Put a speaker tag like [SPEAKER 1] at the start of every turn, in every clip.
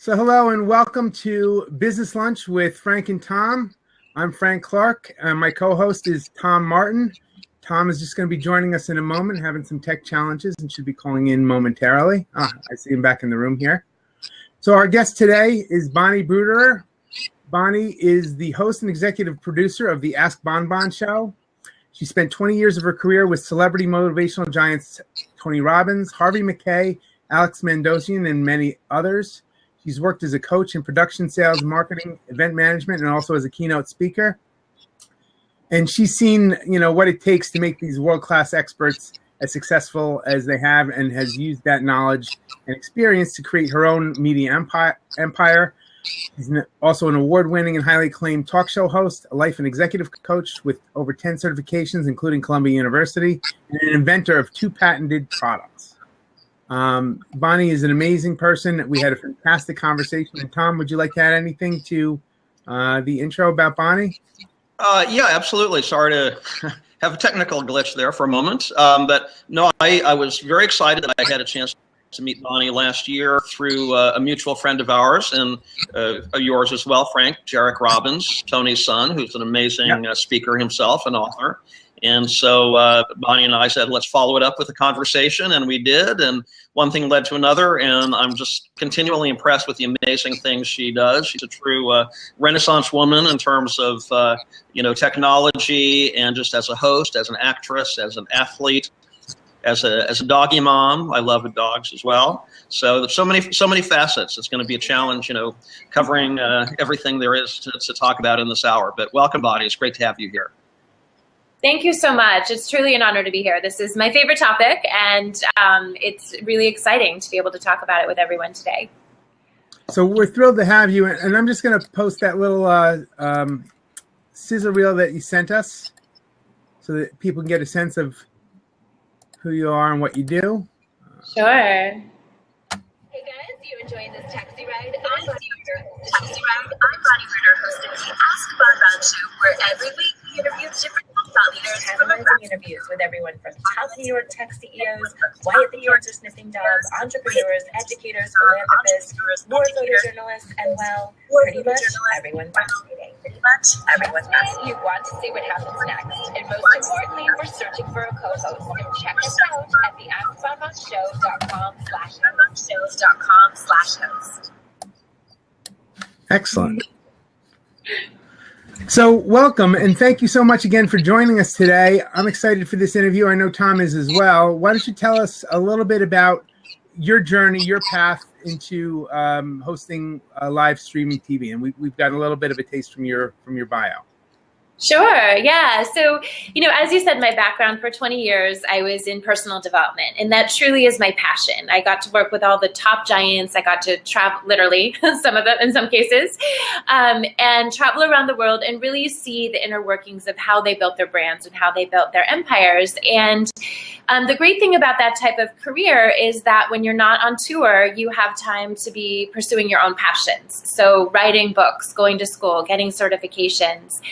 [SPEAKER 1] So hello and welcome to Business Lunch with Frank and Tom. I'm Frank Clark, and my co-host is Tom Martin. Tom is just going to be joining us in a moment, having some tech challenges, and should be calling in momentarily. I see him back in the room here. So our guest today is Bonnie Bruderer. Bonnie is the host and executive producer of the Ask Bonbon show. She spent 20 years of her career with celebrity motivational giants Tony Robbins, Harvey Mackay, Alex Mandossian, and many others. She's worked as a coach in production, sales, marketing, event management, and also as a keynote speaker. And she's seen, what it takes to make these world-class experts as successful as they have, and has used that knowledge and experience to create her own media empire. She's also an award-winning and highly acclaimed talk show host, a life and executive coach with over 10 certifications, including Columbia University, and an inventor of 2 patented products. Bonnie is an amazing person. We had a fantastic conversation. And Tom, would you like to add anything to the intro about Bonnie?
[SPEAKER 2] Yeah, absolutely. Sorry to have a technical glitch there for a moment. But no, I was very excited that I had a chance to meet Bonnie last year through a mutual friend of ours and yours as well, Frank, Jarek Robbins, Tony's son, who's an amazing speaker himself and author. And so Bonnie and I said, let's follow it up with a conversation, and we did, and one thing led to another, and I'm just continually impressed with the amazing things she does. She's a true Renaissance woman in terms of, technology, and just as a host, as an actress, as an athlete, as a doggy mom. I love dogs as well. So there's so many facets. It's going to be a challenge, covering everything there is to talk about in this hour. But welcome, Bonnie. It's great to have you here.
[SPEAKER 3] Thank you so much. It's truly an honor to be here. This is my favorite topic, and it's really exciting to be able to talk about it with everyone today.
[SPEAKER 1] So we're thrilled to have you, and I'm just going to post that little sizzle reel that you sent us so that people can get a sense of who you are and what you do.
[SPEAKER 3] Sure.
[SPEAKER 4] Hey guys, you enjoying this taxi ride? I'm Bonnie Bruderer, hosting the Ask Bonbon show, where every week we interview different thought leaders.
[SPEAKER 5] Tantalizing interviews with everyone from top New York tech CEOs, quiet the cancer sniffing dogs, entrepreneurs, educators, philanthropists, war photojournalists, and pretty much everyone fascinating. You want to see what happens next, and most importantly, we're searching for a co-host. So check us out at the AskBonbonShow.com/host.
[SPEAKER 1] Excellent. So welcome, and thank you so much again for joining us today. I'm excited for this interview. I know Tom is as well. Why don't you tell us a little bit about your journey, your path into hosting live streaming TV? And we've got a little bit of a taste from your bio.
[SPEAKER 3] Sure. Yeah. So, as you said, my background for 20 years, I was in personal development, and that truly is my passion. I got to work with all the top giants. I got to travel, literally, some of them in some cases, and travel around the world and really see the inner workings of how they built their brands and how they built their empires. And the great thing about that type of career is that when you're not on tour, you have time to be pursuing your own passions. So writing books, going to school, getting certifications.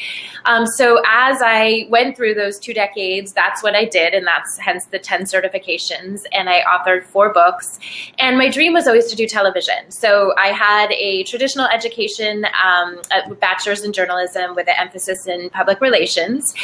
[SPEAKER 3] So as I went through those 2 decades, that's what I did, and that's hence the 10 certifications, and I authored 4 books. And my dream was always to do television. So I had a traditional education, a bachelor's in journalism with an emphasis in public relations.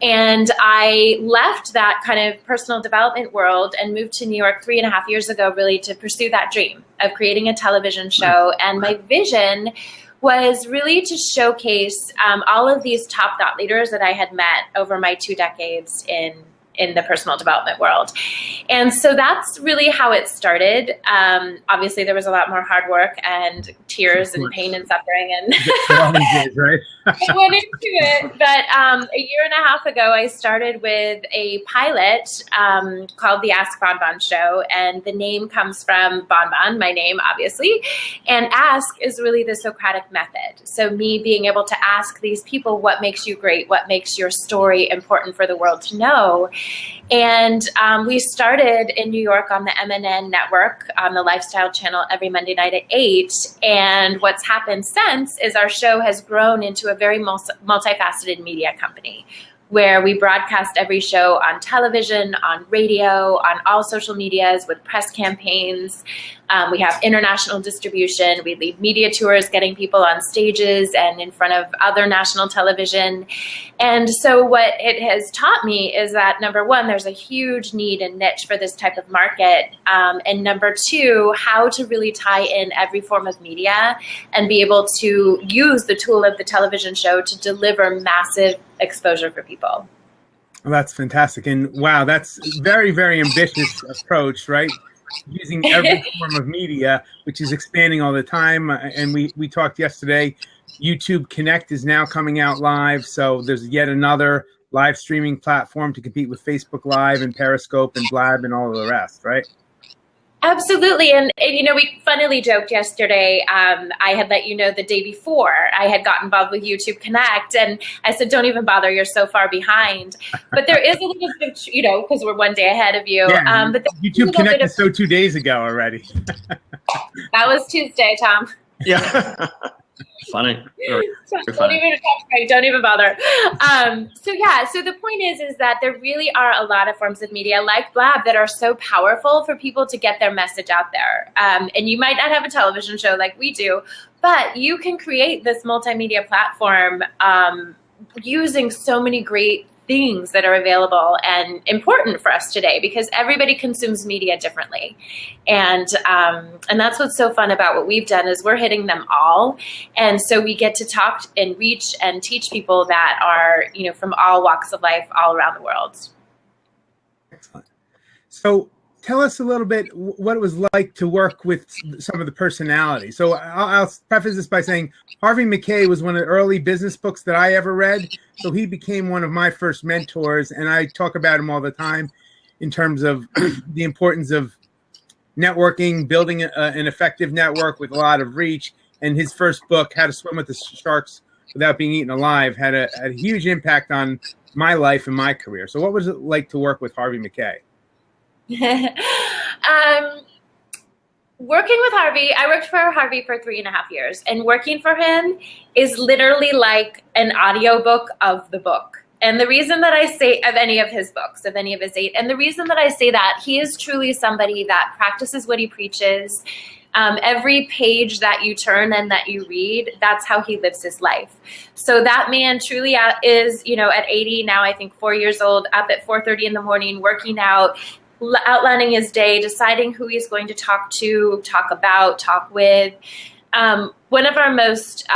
[SPEAKER 3] And I left that kind of personal development world and moved to New York 3.5 years ago, really to pursue that dream of creating a television show. And my vision was really to showcase all of these top thought leaders that I had met over my 2 decades in the personal development world. And so that's really how it started. Obviously, there was a lot more hard work and tears and pain and suffering, and
[SPEAKER 1] right?
[SPEAKER 3] I went into it. But a year and a half ago, I started with a pilot called the Ask Bonbon Show, and the name comes from Bonbon, my name, obviously. And ask is really the Socratic method. So me being able to ask these people, what makes you great? What makes your story important for the world to know? And we started in New York on the MNN network on the Lifestyle Channel every Monday night at 8. And what's happened since is our show has grown into a very multifaceted media company, where we broadcast every show on television, on radio, on all social medias with press campaigns. We have international distribution. We lead media tours, getting people on stages and in front of other national television. And so what it has taught me is that, number one, there's a huge need and niche for this type of market. And number two, how to really tie in every form of media and be able to use the tool of the television show to deliver massive exposure for people.
[SPEAKER 1] Well, that's fantastic. And wow, that's a very, very ambitious approach, right? Using every form of media, which is expanding all the time. And we talked yesterday, YouTube Connect is now coming out live. So there's yet another live streaming platform to compete with Facebook Live and Periscope and Blab and all of the rest, right?
[SPEAKER 3] Absolutely. And we funnily joked yesterday. I had let you know the day before I had gotten involved with YouTube Connect. And I said, don't even bother. You're so far behind. But there is a little bit, because we're one day ahead of you.
[SPEAKER 1] Yeah,
[SPEAKER 3] but
[SPEAKER 1] YouTube Connect is so 2 days ago already.
[SPEAKER 3] That was Tuesday, Tom.
[SPEAKER 2] Yeah. Funny.
[SPEAKER 3] Don't even bother. So the point is that there really are a lot of forms of media like Blab that are so powerful for people to get their message out there. And you might not have a television show like we do, but you can create this multimedia platform using so many great things that are available and important for us today, because everybody consumes media differently. And that's what's so fun about what we've done is we're hitting them all. And so we get to talk and reach and teach people that are, from all walks of life all around the world.
[SPEAKER 1] Excellent. So tell us a little bit what it was like to work with some of the personalities. So I'll preface this by saying Harvey Mackay was one of the early business books that I ever read. So he became one of my first mentors, and I talk about him all the time in terms of the importance of networking, building an effective network with a lot of reach. And his first book, How to Swim with the Sharks Without Being Eaten Alive, had a huge impact on my life and my career. So what was it like to work with Harvey Mackay?
[SPEAKER 3] Working with Harvey, I worked for Harvey for 3.5 years, and working for him is literally like an audiobook of the book. And the reason that I say of any of his books, of any of his 8, and the reason that I say that, he is truly somebody that practices what he preaches. Every page that you turn and that you read, that's how he lives his life. So that man truly is, at 80 now, I think 4 years old, up at 4:30 in the morning, working out, outlining his day, deciding who he's going to talk to, talk about, talk with. One of our most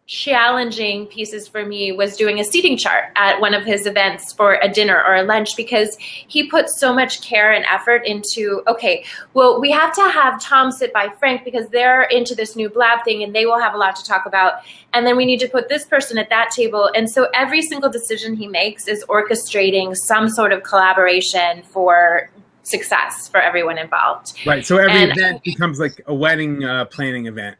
[SPEAKER 3] challenging pieces for me was doing a seating chart at one of his events for a dinner or a lunch, because he put so much care and effort into, okay, well, we have to have Tom sit by Frank because they're into this new Blab thing and they will have a lot to talk about. And then we need to put this person at that table. And so every single decision he makes is orchestrating some sort of collaboration for success for everyone involved.
[SPEAKER 1] Right. So every event becomes like a wedding planning event.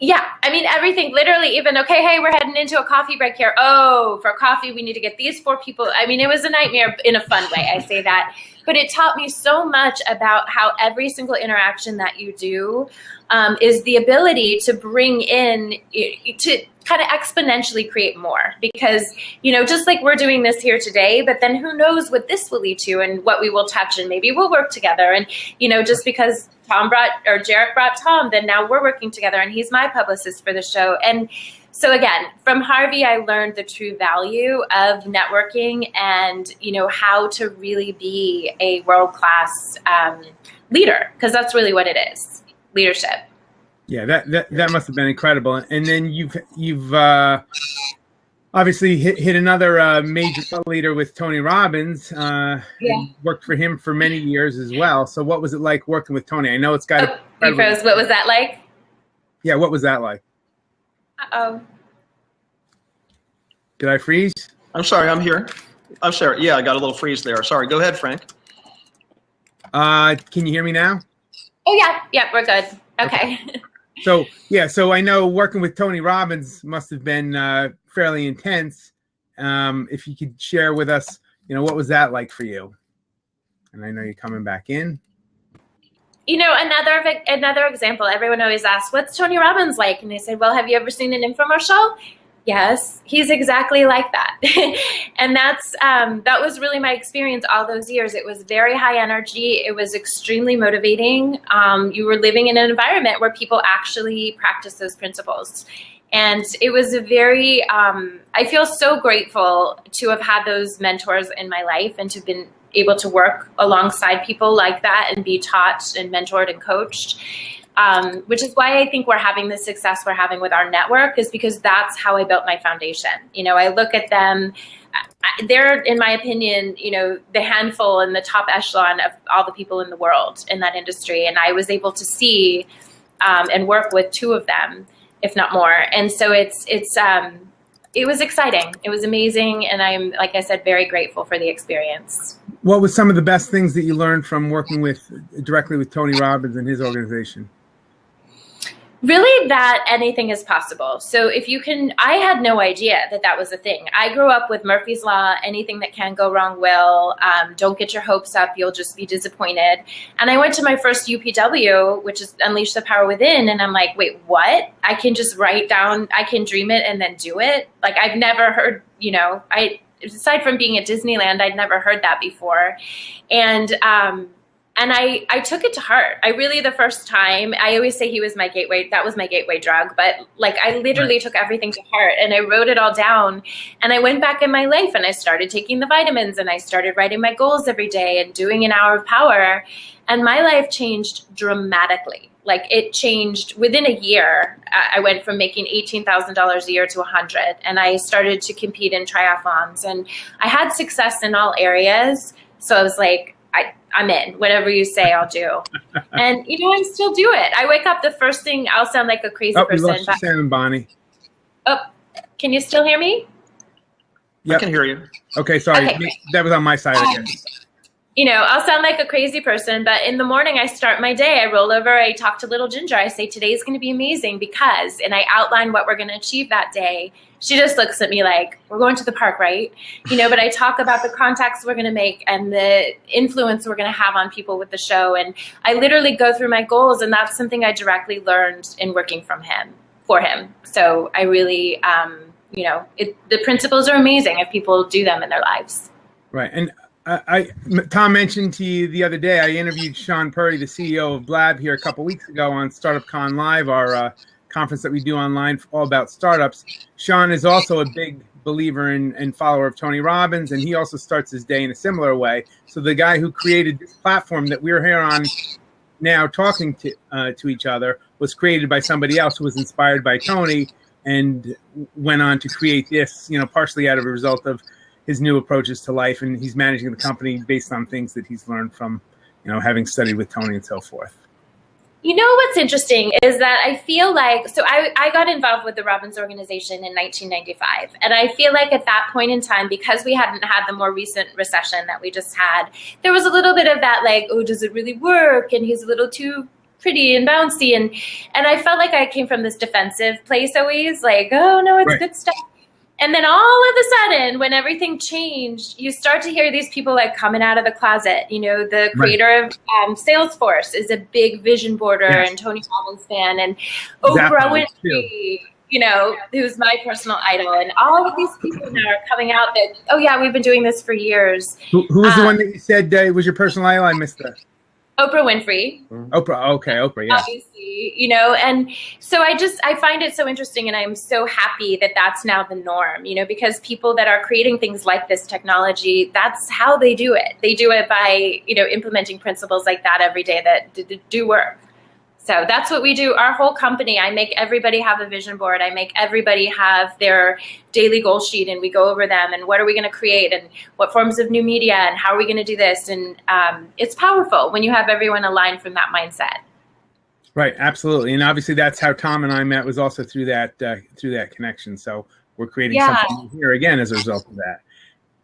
[SPEAKER 3] Yeah, I mean, everything, literally, even, okay, hey, we're heading into a coffee break here. Oh, for coffee, we need to get these 4 people. I mean, it was a nightmare in a fun way, I say that. But it taught me so much about how every single interaction that you do is the ability to bring in, to kind of exponentially create more. Because, just like we're doing this here today, but then who knows what this will lead to and what we will touch, and maybe we'll work together. And, just because Jarek brought Tom, then now we're working together and he's my publicist for the show. And so again, from Harvey, I learned the true value of networking and, how to really be a world-class leader, because that's really what it is, leadership.
[SPEAKER 1] Yeah, that must have been incredible. And then you've obviously hit another major thought leader with Tony Robbins. And worked for him for many years as well. So what was it like working with Tony? I know it's got
[SPEAKER 3] you froze. What was that like?
[SPEAKER 1] Yeah, what was that like?
[SPEAKER 3] Uh-oh.
[SPEAKER 1] Did I freeze?
[SPEAKER 2] I'm sorry, I'm here. I'm sorry. Yeah, I got a little freeze there. Sorry. Go ahead, Frank.
[SPEAKER 1] Can you hear me now?
[SPEAKER 3] Oh, yeah. Yeah, we're good. Okay.
[SPEAKER 1] So I know working with Tony Robbins must have been fairly intense. If you could share with us, what was that like for you? And I know you're coming back in.
[SPEAKER 3] Another example, everyone always asks, what's Tony Robbins like? And they say, well, have you ever seen an infomercial? Yes, he's exactly like that. And that was really my experience all those years. It was very high energy. It was extremely motivating. You were living in an environment where people actually practice those principles. And it was a very, I feel so grateful to have had those mentors in my life and to have been able to work alongside people like that and be taught and mentored and coached. Which is why I think we're having the success we're having with our network, is because that's how I built my foundation. You know, I look at them, they're, in my opinion, you know, the handful in the top echelon of all the people in the world in that industry. And I was able to see and work with two of them, if not more. And so it was exciting. It was amazing. And I'm, like I said, very grateful for the experience.
[SPEAKER 1] What was some of the best things that you learned from working directly with Tony Robbins and his organization?
[SPEAKER 3] Really, that anything is possible. So if you can, I had no idea that was a thing. I grew up with Murphy's Law, anything that can go wrong will, don't get your hopes up, you'll just be disappointed. And I went to my first UPW, which is Unleash the Power Within, and I'm like, wait, what? I can just write down, I can dream it and then do it? Like, I've never heard, you know, aside from being at Disneyland, I'd never heard that before. And I took it to heart. I really, the first time, I always say he was my gateway. That was my gateway drug. But like, I literally took everything to heart and I wrote it all down. And I went back in my life and I started taking the vitamins and I started writing my goals every day and doing an hour of power. And my life changed dramatically. Like, it changed within a year. I went from making $18,000 a year to 100, and I started to compete in triathlons, and I had success in all areas. So I was like, I'm in. Whatever you say, I'll do. And, you know, I still do it. I wake up, the first thing, I'll sound like a crazy person.
[SPEAKER 1] We lost you, Sam and Bonnie.
[SPEAKER 3] Oh, can you still hear me?
[SPEAKER 1] Yep.
[SPEAKER 2] I can hear you.
[SPEAKER 1] Okay, sorry.
[SPEAKER 3] Okay.
[SPEAKER 1] That was on my side again.
[SPEAKER 3] You know, I'll sound like a crazy person, but in the morning I start my day, I roll over, I talk to little Ginger, I say, today's going to be amazing because, and I outline what we're going to achieve that day. She just looks at me like, we're going to the park, right? You know, but I talk about the contacts we're going to make and the influence we're going to have on people with the show. And I literally go through my goals, and that's something I directly learned in working for him. So I really, you know, the principles are amazing if people do them in their lives.
[SPEAKER 1] Right. And Tom mentioned to you the other day, I interviewed Sean Purdy, the CEO of Blab, here a couple weeks ago on Startup Con Live, our conference that we do online all about startups. Sean is also a big believer and follower of Tony Robbins, and he also starts his day in a similar way. So the guy who created this platform that we're here on now talking to each other was created by somebody else who was inspired by Tony and went on to create this, you know, partially out of a result of his new approaches to life, and he's managing the company based on things that he's learned from, you know, having studied with Tony and so forth.
[SPEAKER 3] You know what's interesting is that I feel like, so I got involved with the Robbins organization in 1995, and I feel like at that point in time, because we hadn't had the more recent recession that we just had, there was a little bit of that like, oh, does it really work? And he's a little too pretty and bouncy, and I felt like I came from this defensive place always, like, oh no, it's good stuff. And then all of a sudden, when everything changed, you start to hear these people like coming out of the closet. You know, the creator of Salesforce is a big vision boarder and Tony Robbins fan, and Oprah Winfrey, you know, who's my personal idol, and all of these people now are coming out that, oh yeah, we've been doing this for years.
[SPEAKER 1] Who was the one that you said was your personal idol? I missed that.
[SPEAKER 3] Oprah Winfrey.
[SPEAKER 1] Oprah, okay, Oprah, yeah.
[SPEAKER 3] Obviously, you know, and so I find it so interesting, and I'm so happy that that's now the norm, you know, because people that are creating things like this technology, that's how they do it. They do it by, you know, implementing principles like that every day that do work. So that's what we do. Our whole company, I make everybody have a vision board. I make everybody have their daily goal sheet, and we go over them and what are we going to create and what forms of new media and how are we going to do this. And it's powerful when you have everyone aligned from that mindset.
[SPEAKER 1] Right, absolutely. And obviously that's how Tom and I met, was also through that connection. So we're creating something here again as a result of that.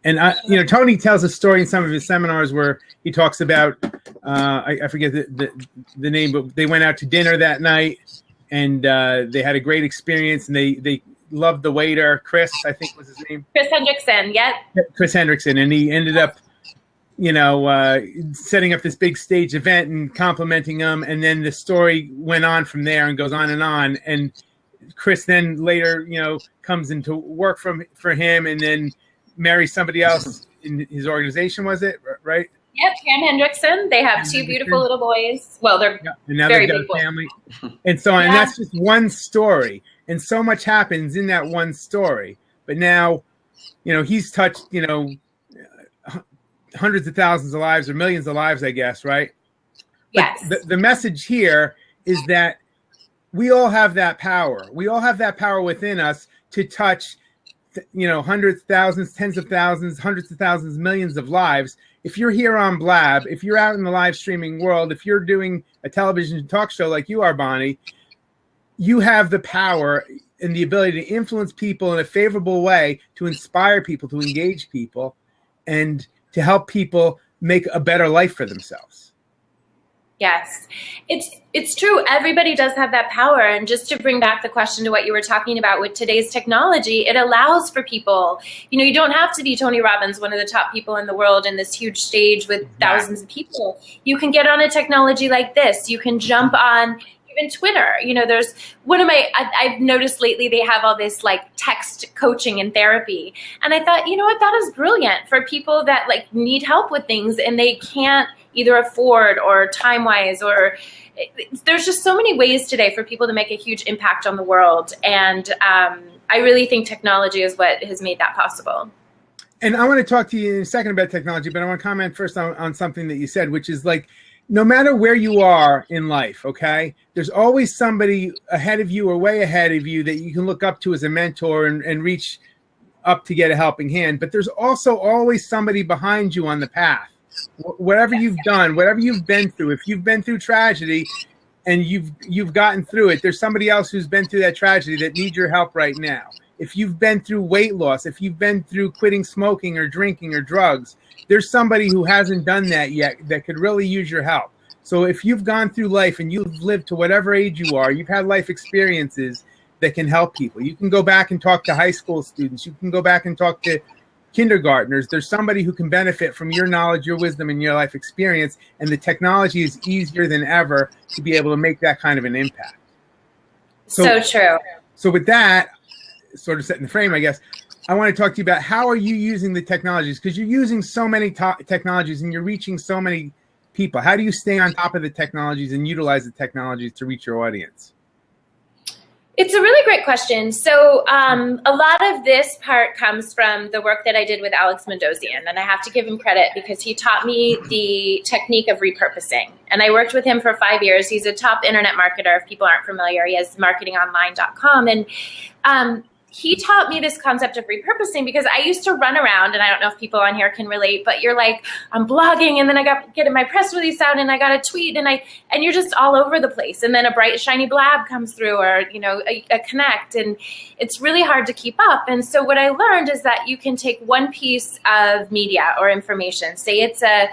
[SPEAKER 1] And, you know, Tony tells a story in some of his seminars where he talks about, I forget the name, but they went out to dinner that night and they had a great experience, and they loved the waiter, Chris, I think was his name.
[SPEAKER 3] Chris Hendrickson, yep. Chris
[SPEAKER 1] Hendrickson. And he ended up, you know, setting up this big stage event and complimenting him. And then the story went on from there and goes on. And Chris then later, comes into work for him and then marries somebody else in his organization, was it, right?
[SPEAKER 3] Yep, Pam Hendrickson. They have two beautiful little boys. Well, they're
[SPEAKER 1] and now
[SPEAKER 3] very
[SPEAKER 1] they've got
[SPEAKER 3] big
[SPEAKER 1] a family. And so on. And that's just one story. And so much happens in that one story. But now, he's touched, hundreds of thousands of lives or millions of lives, I guess, right?
[SPEAKER 3] Yes.
[SPEAKER 1] But the message here is that we all have that power. We all have that power within us to touch, hundreds, thousands, tens of thousands, hundreds of thousands, millions of lives. If you're here on Blab, if you're out in the live streaming world, if you're doing a television talk show like you are, Bonnie, you have the power and the ability to influence people in a favorable way, to inspire people, to engage people, and to help people make a better life for themselves.
[SPEAKER 3] Yes, it's true. Everybody does have that power. And just to bring back the question to what you were talking about with today's technology, it allows for people, you don't have to be Tony Robbins, one of the top people in the world, in this huge stage with thousands of people. You can get on a technology like this. You can jump on even Twitter. There's I've noticed lately they have all this like text coaching and therapy. And I thought, that is brilliant for people that like need help with things and they can't either afford or time-wise, or there's just so many ways today for people to make a huge impact on the world. And I really think technology is what has made that possible.
[SPEAKER 1] And I want to talk to you in a second about technology, but I want to comment first on something that you said, which is like, no matter where you are in life, okay, there's always somebody ahead of you or way ahead of you that you can look up to as a mentor and reach up to get a helping hand. But there's also always somebody behind you on the path. Whatever you've done, whatever you've been through, if you've been through tragedy and you've gotten through it, there's somebody else who's been through that tragedy that needs your help right now. If you've been through weight loss, if you've been through quitting smoking or drinking or drugs, there's somebody who hasn't done that yet that could really use your help. So if you've gone through life and you've lived to whatever age you are, you've had life experiences that can help people. You can go back and talk to high school students. You can go back and talk to kindergartners. There's somebody who can benefit from your knowledge, your wisdom, and your life experience. And the technology is easier than ever to be able to make that kind of an impact.
[SPEAKER 3] So true.
[SPEAKER 1] So with that, sort of setting the frame, I guess, I want to talk to you about how are you using the technologies? Because you're using so many technologies and you're reaching so many people. How do you stay on top of the technologies and utilize the technologies to reach your audience?
[SPEAKER 3] It's a really great question. So a lot of this part comes from the work that I did with Alex Mendosian, and I have to give him credit because he taught me the technique of repurposing. And I worked with him for 5 years. He's a top internet marketer. If people aren't familiar, he has marketingonline.com. And he taught me this concept of repurposing because I used to run around, and I don't know if people on here can relate, but you're like, I'm blogging, and then I got getting my press release out, and I got a tweet, and you're just all over the place. And then a bright, shiny blab comes through, or a connect, and it's really hard to keep up. And so what I learned is that you can take one piece of media or information, say it's a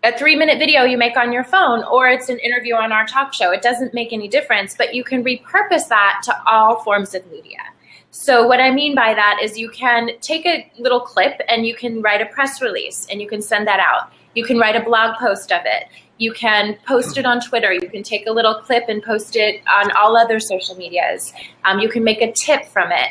[SPEAKER 3] 3-minute video you make on your phone, or it's an interview on our talk show. It doesn't make any difference, but you can repurpose that to all forms of media. So what I mean by that is you can take a little clip and you can write a press release and you can send that out. You can write a blog post of it. You can post it on Twitter. You can take a little clip and post it on all other social medias. You can make a tip from it.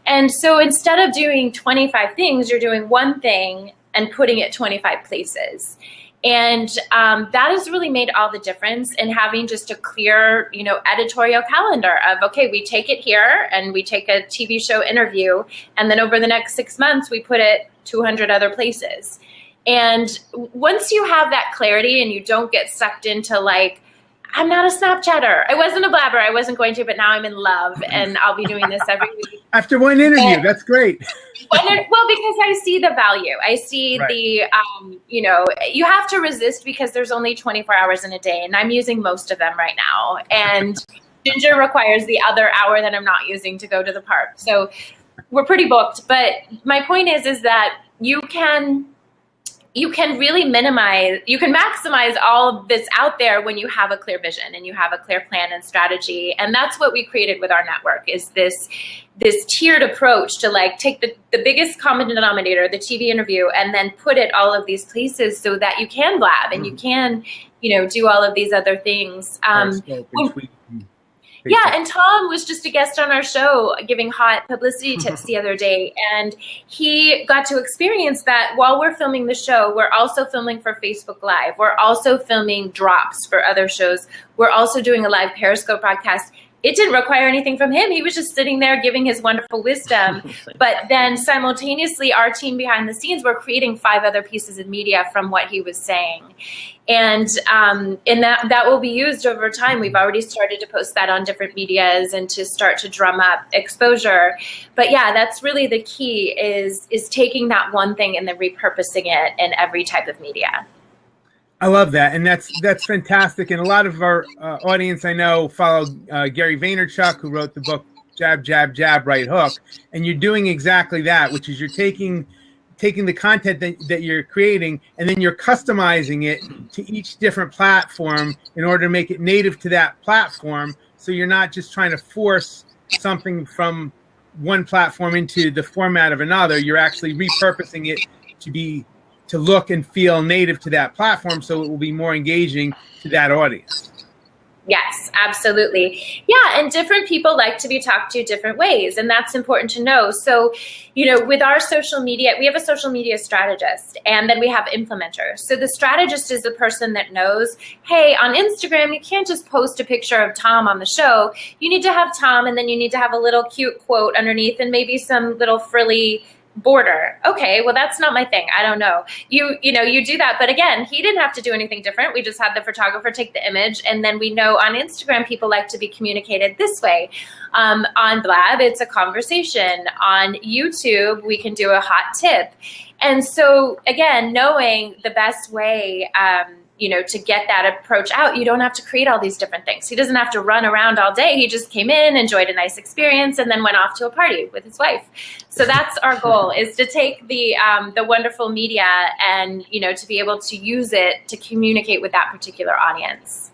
[SPEAKER 3] And so instead of doing 25 things, you're doing one thing and putting it 25 places. And that has really made all the difference in having just a clear, editorial calendar of, okay, we take it here and we take a TV show interview, and then over the next 6 months, we put it 200 other places. And once you have that clarity and you don't get sucked into like, I'm not a Snapchatter. I wasn't a blabber. I wasn't going to, but now I'm in love and I'll be doing this every week.
[SPEAKER 1] After one interview, that's great.
[SPEAKER 3] Well, because I see the value. I see the, you have to resist because there's only 24 hours in a day and I'm using most of them right now. And Ginger requires the other hour that I'm not using to go to the park. So we're pretty booked. But my point is that you can really maximize all of this out there when you have a clear vision and you have a clear plan and strategy. And that's what we created with our network, is this tiered approach to like take the biggest common denominator, the TV interview, and then put it all of these places so that you can blab and you can, do all of these other things. Yeah, and Tom was just a guest on our show giving hot publicity tips the other day, and he got to experience that while we're filming the show. We're also filming for Facebook Live. We're also filming drops for other shows. We're also doing a live Periscope broadcast. It didn't require anything from him. He was just sitting there giving his wonderful wisdom. But then simultaneously, our team behind the scenes were creating 5 other pieces of media from what he was saying. And that will be used over time. We've already started to post that on different medias and to start to drum up exposure. But yeah, that's really the key is taking that one thing and then repurposing it in every type of media.
[SPEAKER 1] I love that, and that's fantastic. And a lot of our audience, I know, follow Gary Vaynerchuk, who wrote the book Jab, Jab, Jab, Right Hook. And you're doing exactly that, which is you're taking the content that you're creating, and then you're customizing it to each different platform in order to make it native to that platform. So you're not just trying to force something from one platform into the format of another. You're actually repurposing it to look and feel native to that platform, so it will be more engaging to that audience.
[SPEAKER 3] Yes, absolutely. Yeah, and different people like to be talked to different ways, and that's important to know. So, with our social media, we have a social media strategist, and then we have implementers. So the strategist is the person that knows, hey, on Instagram, you can't just post a picture of Tom on the show. You need to have Tom, and then you need to have a little cute quote underneath and maybe some little frilly border. Okay, well, that's not my thing. I don't know. You do that. But again, he didn't have to do anything different. We just had the photographer take the image. And then we know on Instagram, people like to be communicated this way. On Blab, it's a conversation. On YouTube, we can do a hot tip. And so again, knowing the best way, to get that approach out, you don't have to create all these different things. He doesn't have to run around all day. He just came in, enjoyed a nice experience, and then went off to a party with his wife. So that's our goal, is to take the wonderful media and, to be able to use it to communicate with that particular audience.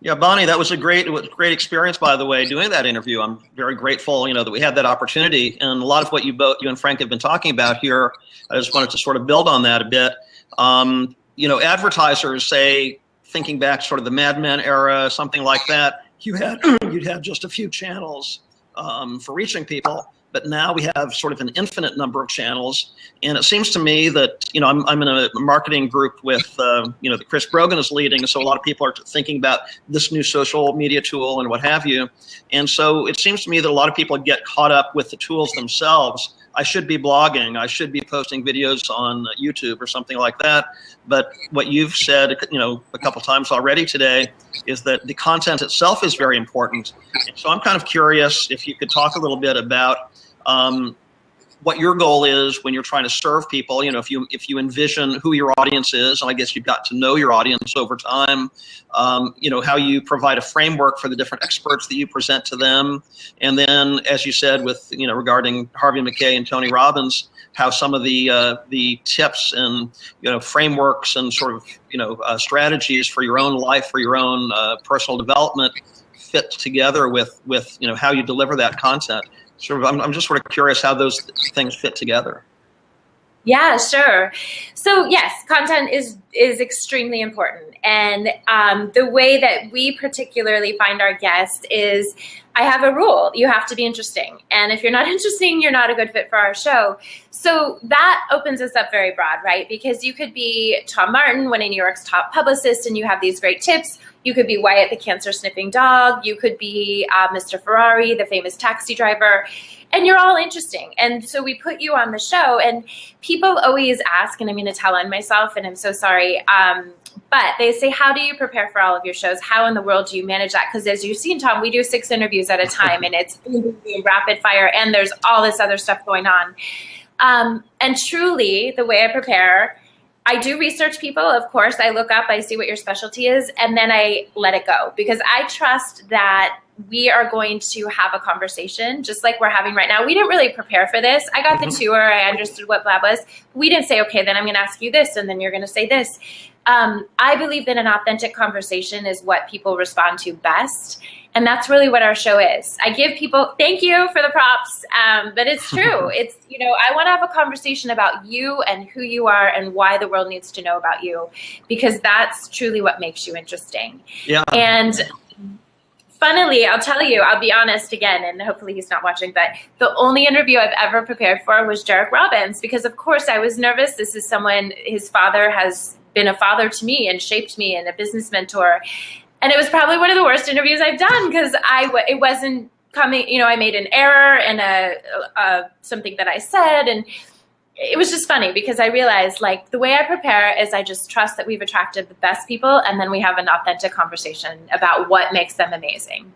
[SPEAKER 2] Yeah, Bonnie, that was a great experience, by the way, doing that interview. I'm very grateful, that we had that opportunity. And a lot of what you and Frank have been talking about here, I just wanted to sort of build on that a bit. Advertisers say, thinking back sort of the Mad Men era, something like that, you'd have just a few channels for reaching people. But now we have sort of an infinite number of channels. And it seems to me that, I'm in a marketing group with, that Chris Brogan is leading. So a lot of people are thinking about this new social media tool and what have you. And so it seems to me that a lot of people get caught up with the tools themselves. I should be blogging. I should be posting videos on YouTube or something like that. But what you've said, a couple times already today, is that the content itself is very important. So I'm kind of curious if you could talk a little bit about what your goal is when you're trying to serve people. If you envision who your audience is, and I guess you've got to know your audience over time. How you provide a framework for the different experts that you present to them, and then, as you said, with regarding Harvey Mackay and Tony Robbins, how some of the tips and frameworks and sort of strategies for your own life, for your own personal development, fit together with how you deliver that content. I'm just sort of curious how those things fit together.
[SPEAKER 3] Yeah, sure. So yes, content is extremely important. And the way that we particularly find our guests is, I have a rule. You have to be interesting. And if you're not interesting, you're not a good fit for our show. So that opens us up very broad, right? Because you could be Tom Martin, one of New York's top publicists, and you have these great tips. You could be Wyatt, the cancer sniffing dog. You could be Mr. Ferrari, the famous taxi driver. And you're all interesting. And so we put you on the show, and people always ask, and I'm going to tell on myself, and I'm so sorry, but they say, how do you prepare for all of your shows? How in the world do you manage that? Because as you've seen, Tom, we do 6 interviews at a time, and it's rapid fire, and there's all this other stuff going on. And truly, the way I prepare, I do research people. Of course, I look up, I see what your specialty is, and then I let it go, because I trust that we are going to have a conversation just like we're having right now. We didn't really prepare for this. I got the tour. I understood what Blab was. We didn't say, okay, then I'm going to ask you this, and then you're going to say this. I believe that an authentic conversation is what people respond to best. And that's really what our show is. I give people, thank you for the props, but it's true. It's, I want to have a conversation about you and who you are and why the world needs to know about you, because that's truly what makes you interesting.
[SPEAKER 2] Yeah.
[SPEAKER 3] And Funnily, I'll tell you, I'll be honest again, and hopefully he's not watching, but the only interview I've ever prepared for was Derek Robbins, because of course I was nervous. This is someone, his father has been a father to me and shaped me and a business mentor. And it was probably one of the worst interviews I've done because it wasn't coming, I made an error in something that I said, and it was just funny because I realized like the way I prepare is I just trust that we've attracted the best people, and then we have an authentic conversation about what makes them amazing.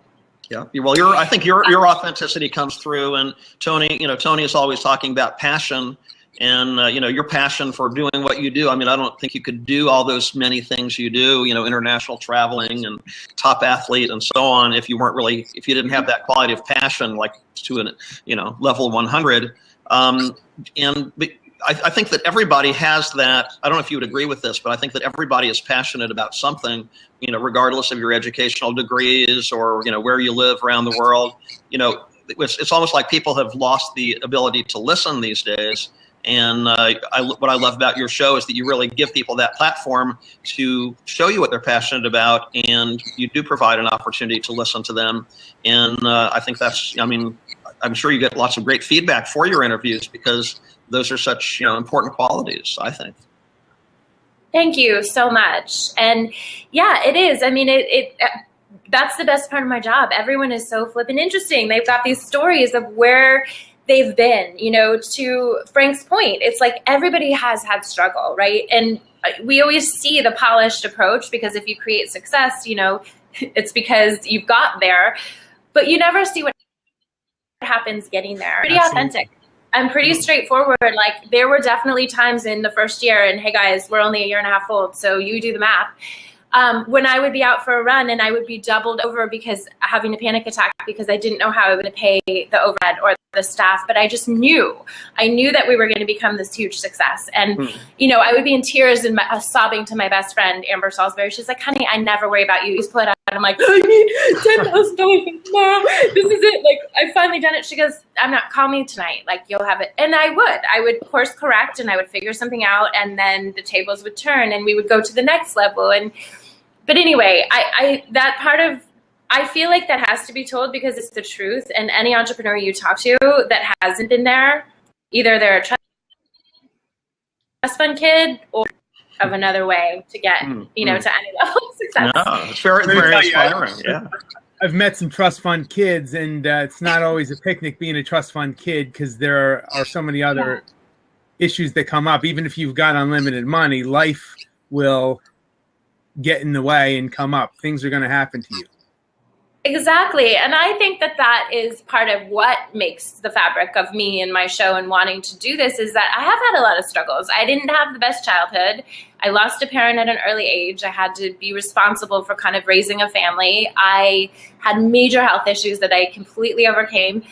[SPEAKER 2] Yeah, well, I think your authenticity comes through, and Tony is always talking about passion, and your passion for doing what you do. I mean, I don't think you could do all those many things you do, international traveling and top athlete and so on, if you didn't have that quality of passion, like to level 100. But I think that everybody has that. I don't know if you would agree with this, but I think that everybody is passionate about something, regardless of your educational degrees or, where you live around the world. It's almost like people have lost the ability to listen these days. And what I love about your show is that you really give people that platform to show you what they're passionate about, and you do provide an opportunity to listen to them. And I think I'm sure you get lots of great feedback for your interviews because those are such important qualities, I think.
[SPEAKER 3] Thank you so much. And yeah, it is. I mean, that's the best part of my job. Everyone is so flippin' interesting. They've got these stories of where they've been, to Frank's point. It's like everybody has had struggle, right? And we always see the polished approach because if you create success, it's because you've got there, but you never see what happens geting there. Pretty authentic. I'm pretty straightforward. Like there were definitely times in the first year, and hey guys, we're only a year and a half old, so you do the math. When I would be out for a run and I would be doubled over because having a panic attack because I didn't know how I would pay the overhead or the staff, but I just knew. I knew that we were going to become this huge success. And, I would be in tears and sobbing to my best friend, Amber Salisbury. She's like, honey, I never worry about you. You just pull it out. And I'm like, I need $10,000 tomorrow. This is it. Like, I've finally done it. She goes, call me tonight. Like, you'll have it. And I would course correct and I would figure something out, and then the tables would turn and we would go to the next level. But anyway, I feel like that has to be told because it's the truth. And any entrepreneur you talk to that hasn't been there, either they're a trust fund kid or of another way to get, to any level of success.
[SPEAKER 2] No, it's very, very inspiring. Yeah.
[SPEAKER 1] I've met some trust fund kids, and it's not always a picnic being a trust fund kid because there are so many other issues that come up. Even if you've got unlimited money, life will get in the way and come up. Things are going to happen to you.
[SPEAKER 3] Exactly. And I think that is part of what makes the fabric of me and my show and wanting to do this is that I have had a lot of struggles. I didn't have the best childhood. I lost a parent at an early age. I had to be responsible for kind of raising a family. I had major health issues that I completely overcame.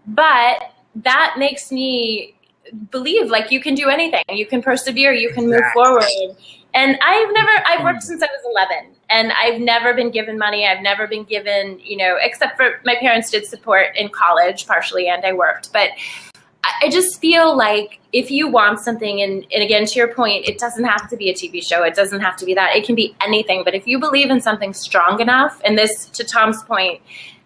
[SPEAKER 3] But that makes me believe like you can do anything. You can persevere. You can move forward. And I've worked since I was 11, and I've never been given money. I've never been given, except for my parents did support in college partially, and I worked. But I just feel like if you want something, and again, to your point, it doesn't have to be a TV show. It doesn't have to be that. It can be anything. But if you believe in something strong enough, and this, to Tom's point,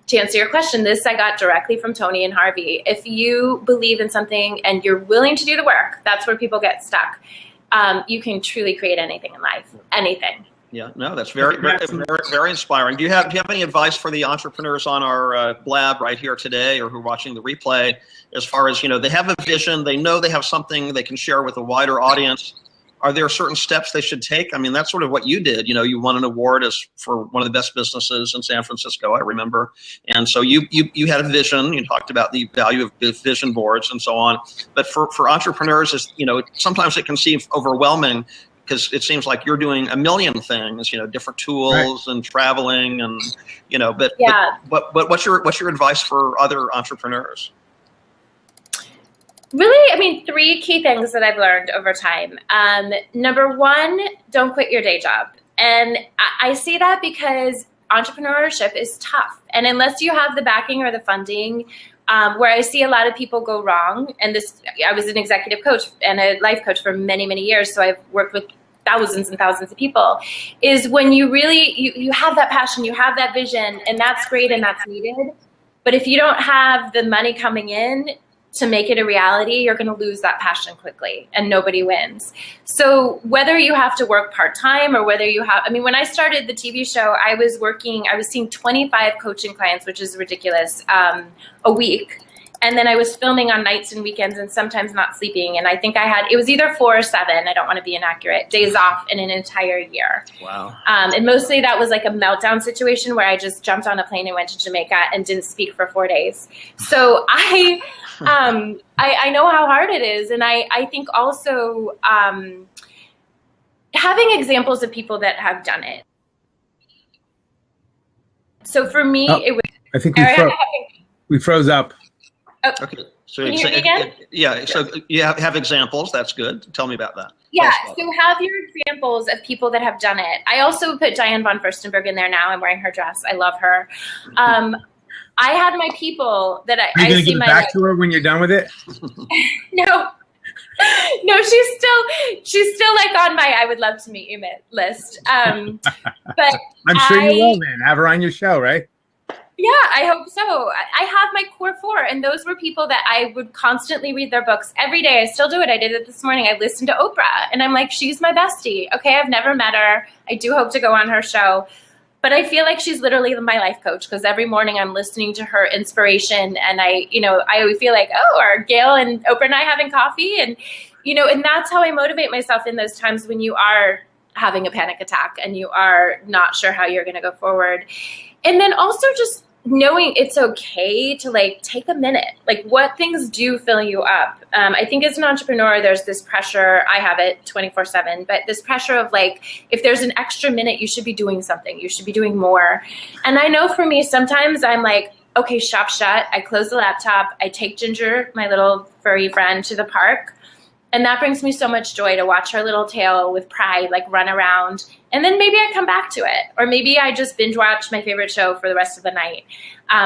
[SPEAKER 3] to answer your question, this I got directly from Tony and Harvey. If you believe in something and you're willing to do the work, that's where people get stuck. You can truly create anything in life, anything.
[SPEAKER 2] Yeah, no, that's very, very, very, very inspiring. Do you have any advice for the entrepreneurs on our blab right here today, or who are watching the replay, as far as they have a vision, they know they have something they can share with a wider audience? Are there certain steps they should take? I mean, that's sort of what you did. You won an award for one of the best businesses in San Francisco, I remember. And so you had a vision. You talked about the value of vision boards and so on. But for entrepreneurs, sometimes it can seem overwhelming because it seems like you're doing a million things, different tools and traveling and, but what's your advice for other entrepreneurs?
[SPEAKER 3] Really, 3 key things that I've learned over time. Number 1, don't quit your day job. And I see that because entrepreneurship is tough. And unless you have the backing or the funding, where I see a lot of people go wrong, and I was an executive coach and a life coach for many, many years. So I've worked with thousands and thousands of people, is when you really, you have that passion, you have that vision, and that's great and that's needed. But if you don't have the money coming in to make it a reality, you're going to lose that passion quickly and nobody wins. So whether you have to work part-time or whether you have, I mean, when I started the TV show, I was seeing 25 coaching clients, which is ridiculous, a week. And then I was filming on nights and weekends and sometimes not sleeping. And I think it was either 4 or 7, I don't want to be inaccurate, days off in an entire year.
[SPEAKER 2] Wow.
[SPEAKER 3] And mostly that was like a meltdown situation where I just jumped on a plane and went to Jamaica and didn't speak for 4 days. So I know how hard it is. And I think also having examples of people that have done it. So for me, it was.
[SPEAKER 1] I think we froze up.
[SPEAKER 3] Oh,
[SPEAKER 2] Okay. So
[SPEAKER 3] can you hear me again?
[SPEAKER 2] Yeah. So you have examples. That's good. Tell me about that.
[SPEAKER 3] Yeah. So have your examples of people that have done it. I also put Diane von Furstenberg in there now. I'm wearing her dress. I love her. I had my people that
[SPEAKER 1] Are you going to give it back to her when you're done with it?
[SPEAKER 3] No. No, she's still like on my I would love to meet you list. But
[SPEAKER 1] I'm sure you will then. Have her on your show, right?
[SPEAKER 3] Yeah, I hope so. I have my core 4, and those were people that I would constantly read their books every day. I still do it. I did it this morning. I listened to Oprah, and I'm like, she's my bestie. Okay, I've never met her. I do hope to go on her show. But I feel like she's literally my life coach, because every morning I'm listening to her inspiration, and I always feel like, oh, are Gail and Oprah and I having coffee? And, and that's how I motivate myself in those times when you are having a panic attack and you are not sure how you're going to go forward. And then also just knowing it's okay to take a minute, what things do fill you up. I think as an entrepreneur, there's this pressure, I have it 24/7, but this pressure of if there's an extra minute, you should be doing something, you should be doing more. And I know for me, sometimes I'm like, okay, shop shut. I close the laptop. I take Ginger, my little furry friend, to the park. And that brings me so much joy to watch her little tail with pride, run around. And then maybe I come back to it. Or maybe I just binge watch my favorite show for the rest of the night.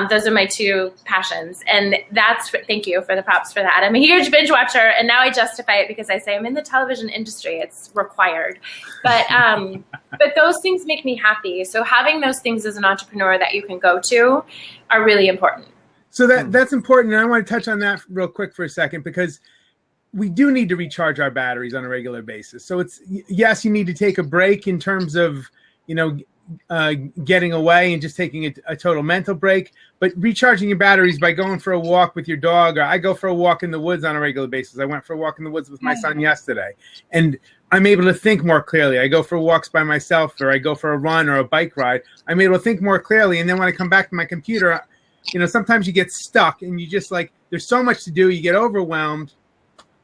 [SPEAKER 3] Those are my 2 passions. And thank you for the props for that. I'm a huge binge watcher, and now I justify it because I say I'm in the television industry. It's required. But those things make me happy. So having those things as an entrepreneur that you can go to are really important.
[SPEAKER 1] So that's important. And I want to touch on that real quick for a second, because we do need to recharge our batteries on a regular basis. So yes, you need to take a break in terms of, getting away and just taking a total mental break, but recharging your batteries by going for a walk with your dog. Or I go for a walk in the woods on a regular basis. I went for a walk in the woods with my son yesterday, and I'm able to think more clearly. I go for walks by myself, or I go for a run or a bike ride. I'm able to think more clearly. And then when I come back to my computer, sometimes you get stuck and you just there's so much to do. You get overwhelmed.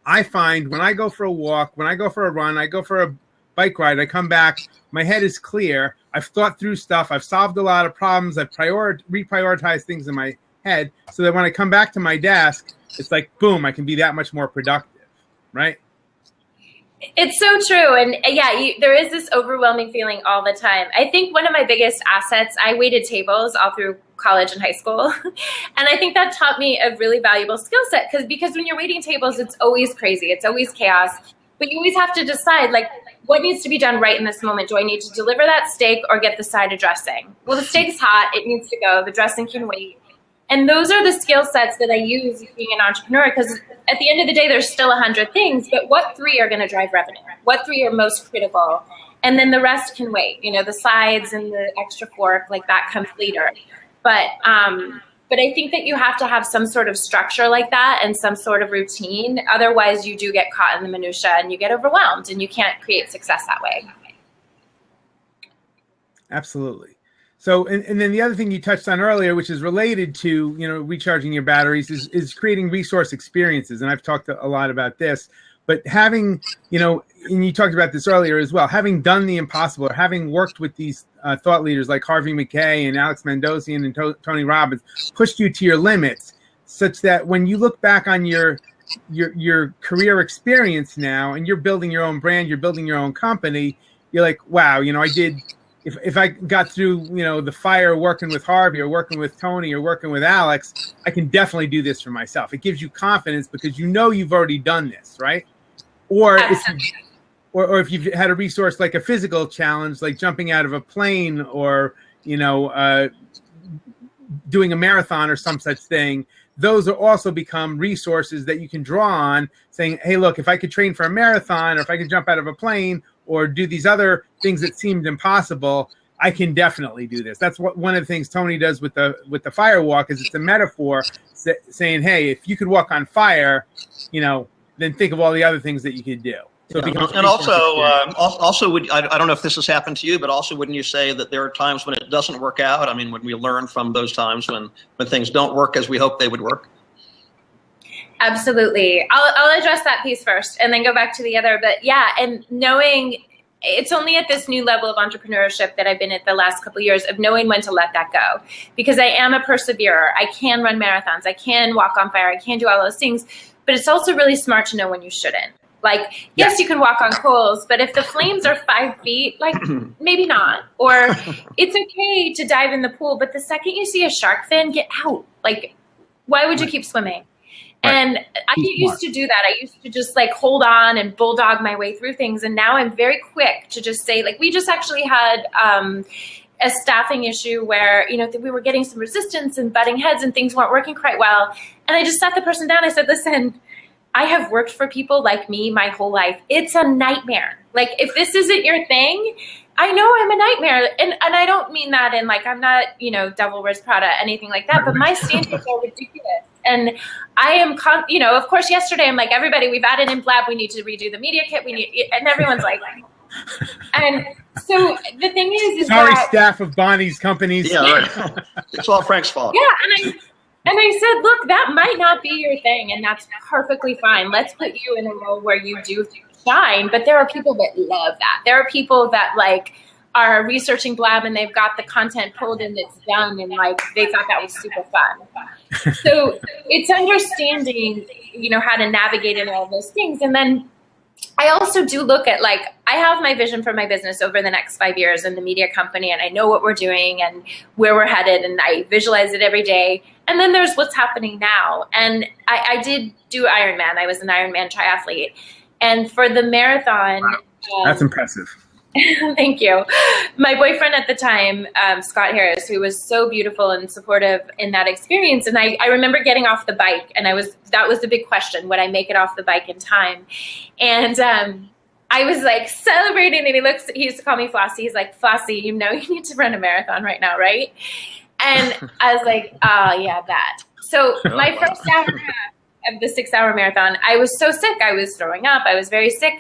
[SPEAKER 1] I find when I go for a walk, when I go for a run, I go for a bike ride, I come back, my head is clear. I've thought through stuff. I've solved a lot of problems. I've reprioritized things in my head so that when I come back to my desk, it's boom, I can be that much more productive, right?
[SPEAKER 3] It's so true. And there is this overwhelming feeling all the time. I think one of my biggest assets, I waited tables all through college and high school. And I think that taught me a really valuable skill set, because when you're waiting tables, it's always crazy. It's always chaos. But you always have to decide, what needs to be done right in this moment? Do I need to deliver that steak or get the side of dressing? Well, the steak's hot. It needs to go. The dressing can wait. And those are the skill sets that I use being an entrepreneur, because at the end of the day, there's still 100 things, but what 3 are going to drive revenue? What 3 are most critical? And then the rest can wait. The sides and the extra fork, that comes later. But I think that you have to have some sort of structure like that and some sort of routine. Otherwise, you do get caught in the minutia and you get overwhelmed, and you can't create success that way.
[SPEAKER 1] Absolutely. So, and then the other thing you touched on earlier, which is related to, recharging your batteries, is creating resource experiences. And I've talked a lot about this, but having, and you talked about this earlier as well, having done the impossible, or having worked with these thought leaders like Harvey McKay and Alex Mandossian and Tony Robbins, pushed you to your limits, such that when you look back on your career experience now, and you're building your own brand, you're building your own company, you're like, wow, I did. If I got through, the fire working with Harvey or working with Tony or working with Alex, I can definitely do this for myself. It gives you confidence because you've already done this, right? Or or if you've had a resource like a physical challenge, like jumping out of a plane, or doing a marathon or some such thing, those are also become resources that you can draw on, saying, hey, look, if I could train for a marathon, or if I could jump out of a plane, or do these other things that seemed impossible, I can definitely do this. That's what one of the things Tony does with the fire walk, is it's a metaphor saying, hey, if you could walk on fire, then think of all the other things that you could do. So
[SPEAKER 2] and also, I don't know if this has happened to you, but also wouldn't you say that there are times when it doesn't work out? I mean, when we learn from those times when things don't work as we hope they would work?
[SPEAKER 3] Absolutely. I'll address that piece first and then go back to the other. But yeah, and knowing it's only at this new level of entrepreneurship that I've been at the last couple of years of knowing when to let that go, because I am a perseverer. I can run marathons. I can walk on fire. I can do all those things. But it's also really smart to know when you shouldn't. Like, yes, you can walk on coals, but if the flames are 5 feet, like maybe not. Or it's okay to dive in the pool, but the second you see a shark fin, get out. Like, why would you keep swimming? Right. And I used to do that. I used to just like hold on and bulldog my way through things. And now I'm very quick to just say, like, we just actually had a staffing issue where, we were getting some resistance and butting heads and things weren't working quite well. And I just sat the person down. I said, listen, I have worked for people like me my whole life. It's a nightmare. Like, if this isn't your thing, I know I'm a nightmare. And I don't mean that in like, I'm not, Devil Wears Prada, anything like that, but my standards are ridiculous. And I am, of course, yesterday I'm like, everybody, we've added in Blab, we need to redo the media kit. And everyone's like, and so the thing is
[SPEAKER 1] sorry,
[SPEAKER 3] that
[SPEAKER 1] staff of Bonnie's companies.
[SPEAKER 2] Yeah, right. It's all Frank's fault.
[SPEAKER 3] Yeah, and I said, look, that might not be your thing, and that's perfectly fine. Let's put you in a role where you do shine. But there are people that love that. There are people that like are researching Blab and they've got the content pulled and it's done, and like they thought that was super fun. So it's understanding, how to navigate in all those things. And then I also do look at, like, I have my vision for my business over the next 5 years in the media company, and I know what we're doing and where we're headed, and I visualize it every day. And then there's what's happening now. And I did do Ironman. I was an Ironman triathlete. And for the marathon.
[SPEAKER 1] That's impressive.
[SPEAKER 3] Thank you. My boyfriend at the time, Scott Harris, who was so beautiful and supportive in that experience. And I remember getting off the bike, and that was the big question: would I make it off the bike in time? And I was like celebrating, and he used to call me Flossie. He's like, Flossie, you need to run a marathon right now, right? And I was like, oh yeah, that. So my first hour and a half of the 6-hour marathon, I was so sick. I was throwing up. I was very sick.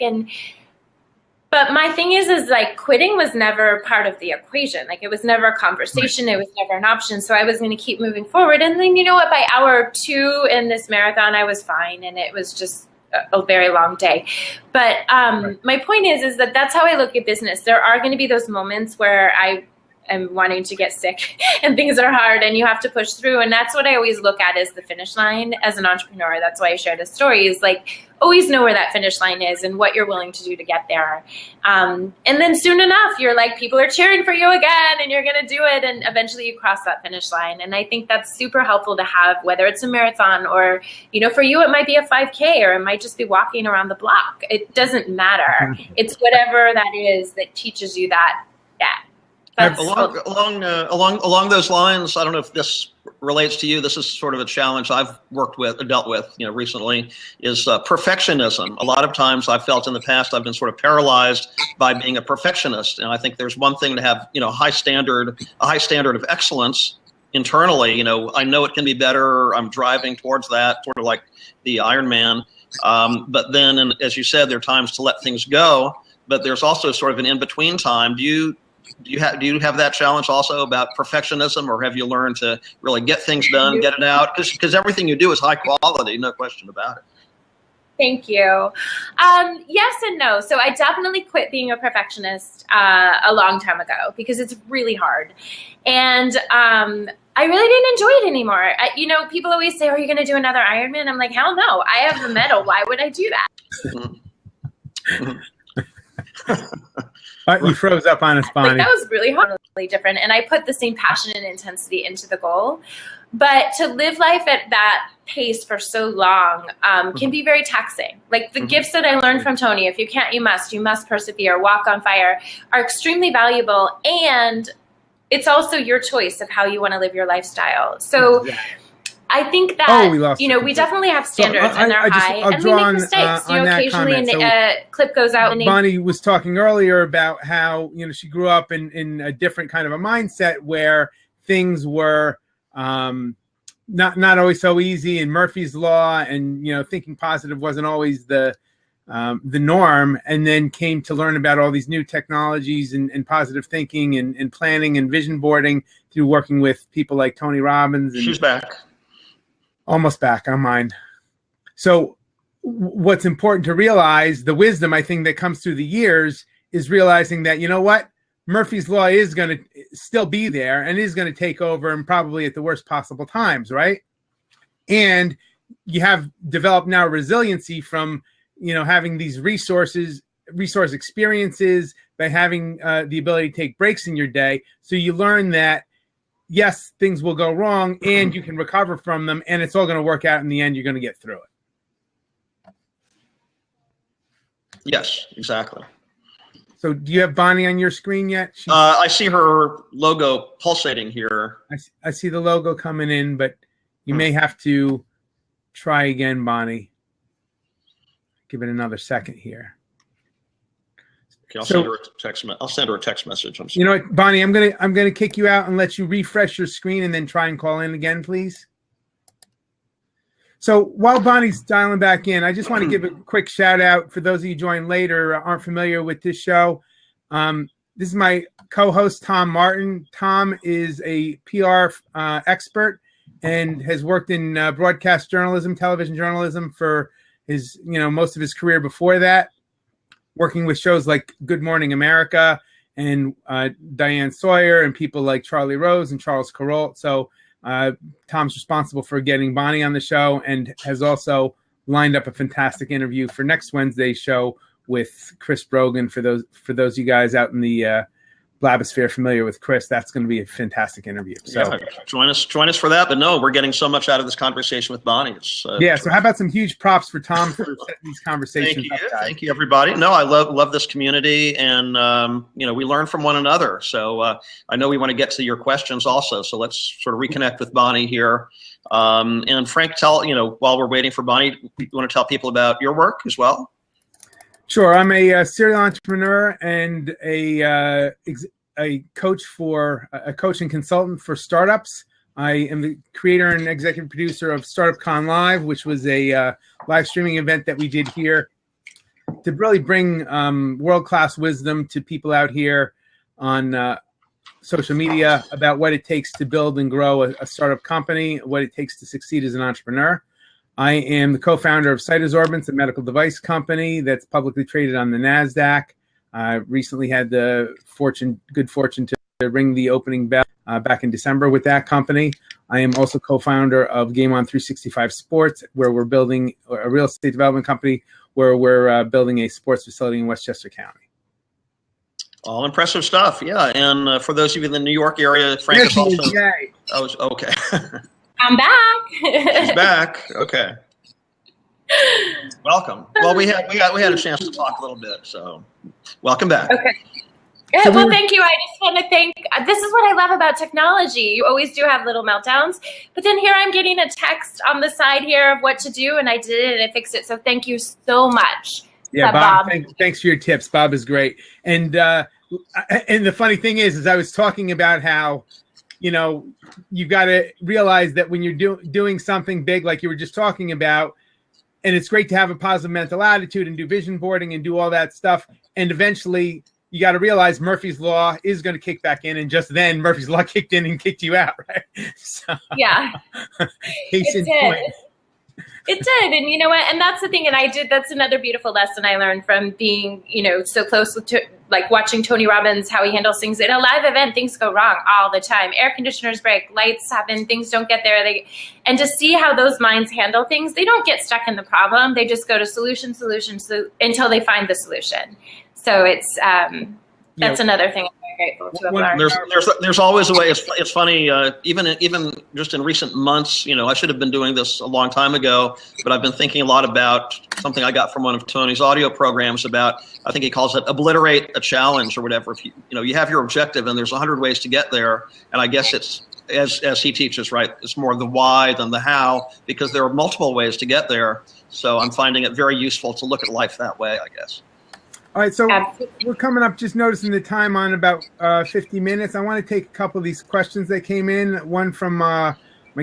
[SPEAKER 3] But my thing is like, quitting was never part of the equation. Like, it was never a conversation. It was never an option. So I was going to keep moving forward. And then, you know what, by hour 2 in this marathon, I was fine. And it was just a very long day. But my point is that that's how I look at business. There are going to be those moments where I am wanting to get sick and things are hard and you have to push through. And that's what I always look at as the finish line as an entrepreneur. That's why I share this story, is like, always know where that finish line is and what you're willing to do to get there. And then soon enough, you're like, people are cheering for you again and you're going to do it. And eventually you cross that finish line. And I think that's super helpful to have, whether it's a marathon or, for you, it might be a 5K or it might just be walking around the block. It doesn't matter. It's whatever that is that teaches you that.
[SPEAKER 2] Along those lines, I don't know if this relates to you. This is sort of a challenge I've dealt with, recently, is perfectionism. A lot of times I've felt in the past I've been sort of paralyzed by being a perfectionist, and I think there's one thing to have, a high standard of excellence internally. I know it can be better. I'm driving towards that, sort of like the Ironman. But then, and as you said, there are times to let things go. But there's also sort of an in-between time. Do you have that challenge also about perfectionism, or have you learned to really get things done, get it out? Because everything you do is high quality, no question about it.
[SPEAKER 3] Thank you. Yes and no. So I definitely quit being a perfectionist a long time ago because it's really hard. And I really didn't enjoy it anymore. People always say, are you going to do another Ironman? I'm like, hell no. I have the medal. Why would I do that?
[SPEAKER 1] You froze up on us, Bonnie.
[SPEAKER 3] Like, that was really hard. different. And I put the same passion and intensity into the goal. But to live life at that pace for so long can be very taxing. Like the gifts that I learned from Tony, if you can't, you must persevere, walk on fire, are extremely valuable. And it's also your choice of how you want to live your lifestyle. So I think that, we definitely have standards and they're high, and we make mistakes. Occasionally a clip goes out. And
[SPEAKER 1] Bonnie was talking earlier about how, she grew up in a different kind of a mindset where things were not always so easy, and Murphy's Law and, thinking positive wasn't always the norm, and then came to learn about all these new technologies and positive thinking and planning and vision boarding through working with people like Tony Robbins.
[SPEAKER 2] She's back.
[SPEAKER 1] Almost back on mine. So what's important to realize, the wisdom I think that comes through the years, is realizing that, Murphy's Law is going to still be there and is going to take over, and probably at the worst possible times, right? And you have developed now resiliency from, having these resource experiences, by having the ability to take breaks in your day. So you learn that, yes, things will go wrong and you can recover from them, and it's all going to work out in the end. You're going to get through it.
[SPEAKER 2] Yes, exactly.
[SPEAKER 1] So do you have Bonnie on your screen yet?
[SPEAKER 2] I see her logo pulsating here.
[SPEAKER 1] I see the logo coming in, but you may have to try again, Bonnie. Give it another second here.
[SPEAKER 2] Okay, I'll send her a text message.
[SPEAKER 1] You know what, Bonnie, I'm gonna kick you out and let you refresh your screen and then try and call in again, please. So while Bonnie's dialing back in, I just want to give a quick shout out for those of you joining later aren't familiar with this show. This is my co-host, Tom Martin. Tom is a PR expert and has worked in broadcast journalism, television journalism for his, most of his career before that, working with shows like Good Morning America and Diane Sawyer and people like Charlie Rose and Charles Carroll. So Tom's responsible for getting Bonnie on the show and has also lined up a fantastic interview for next Wednesday's show with Chris Brogan. For those of you guys out in the Blabosphere familiar with Chris, that's going to be a fantastic interview. So
[SPEAKER 2] yeah, join us for that. But no, we're getting so much out of this conversation with Bonnie. It's,
[SPEAKER 1] so how about some huge props for Tom for setting these conversations up, guys?
[SPEAKER 2] Thank you, everybody. No, I love this community, and we learn from one another. So I know we want to get to your questions also. So let's sort of reconnect with Bonnie here. And Frank, while we're waiting for Bonnie, you want to tell people about your work as well?
[SPEAKER 1] Sure. I'm a serial entrepreneur and a coach and consultant for startups. I am the creator and executive producer of Startup Con Live, which was a live streaming event that we did here to really bring world-class wisdom to people out here on social media about what it takes to build and grow a startup company, what it takes to succeed as an entrepreneur. I am the co-founder of Cytosorbents, a medical device company that's publicly traded on the NASDAQ. I recently had the good fortune to ring the opening bell back in December with that company. I am also co-founder of Game On 365 Sports, where we're building a real estate development company where we're building a sports facility in Westchester County.
[SPEAKER 2] All impressive stuff, yeah. And for those of you in the New York area, Frank is also. Okay.
[SPEAKER 3] I'm back.
[SPEAKER 2] She's back. Okay. Welcome. Well, we had a chance to talk a little bit, so welcome back.
[SPEAKER 3] Okay. Well, thank you. I just want to thank. This is what I love about technology. You always do have little meltdowns, but then here I'm getting a text on the side here of what to do, and I did it and I fixed it. So thank you so much.
[SPEAKER 1] Yeah, Bob. Thanks for your tips. Bob is great. And the funny thing is I was talking about how, you've got to realize that when you're doing something big, like you were just talking about, and it's great to have a positive mental attitude and do vision boarding and do all that stuff. And eventually you got to realize Murphy's Law is going to kick back in. And just then Murphy's Law kicked in and kicked you out, right? So,
[SPEAKER 3] yeah. It did. And you know what? And that's the thing. And that's another beautiful lesson I learned from being, so close with, like watching Tony Robbins, how he handles things. In a live event, things go wrong all the time. Air conditioners break, lights happen, things don't get there. And to see how those minds handle things, they don't get stuck in the problem. They just go to solution, until they find the solution. So it's That's another thing I'm very grateful to have learned.
[SPEAKER 2] There's always a way. It's funny. Even just in recent months, I should have been doing this a long time ago, but I've been thinking a lot about something I got from one of Tony's audio programs about. I think he calls it obliterate a challenge or whatever. If you have your objective and there's 100 ways to get there, and I guess it's as he teaches, right? It's more the why than the how, because there are multiple ways to get there. So I'm finding it very useful to look at life that way, I guess.
[SPEAKER 1] All right, so we're coming up, just noticing the time on about 50 minutes. I want to take a couple of these questions that came in. One from my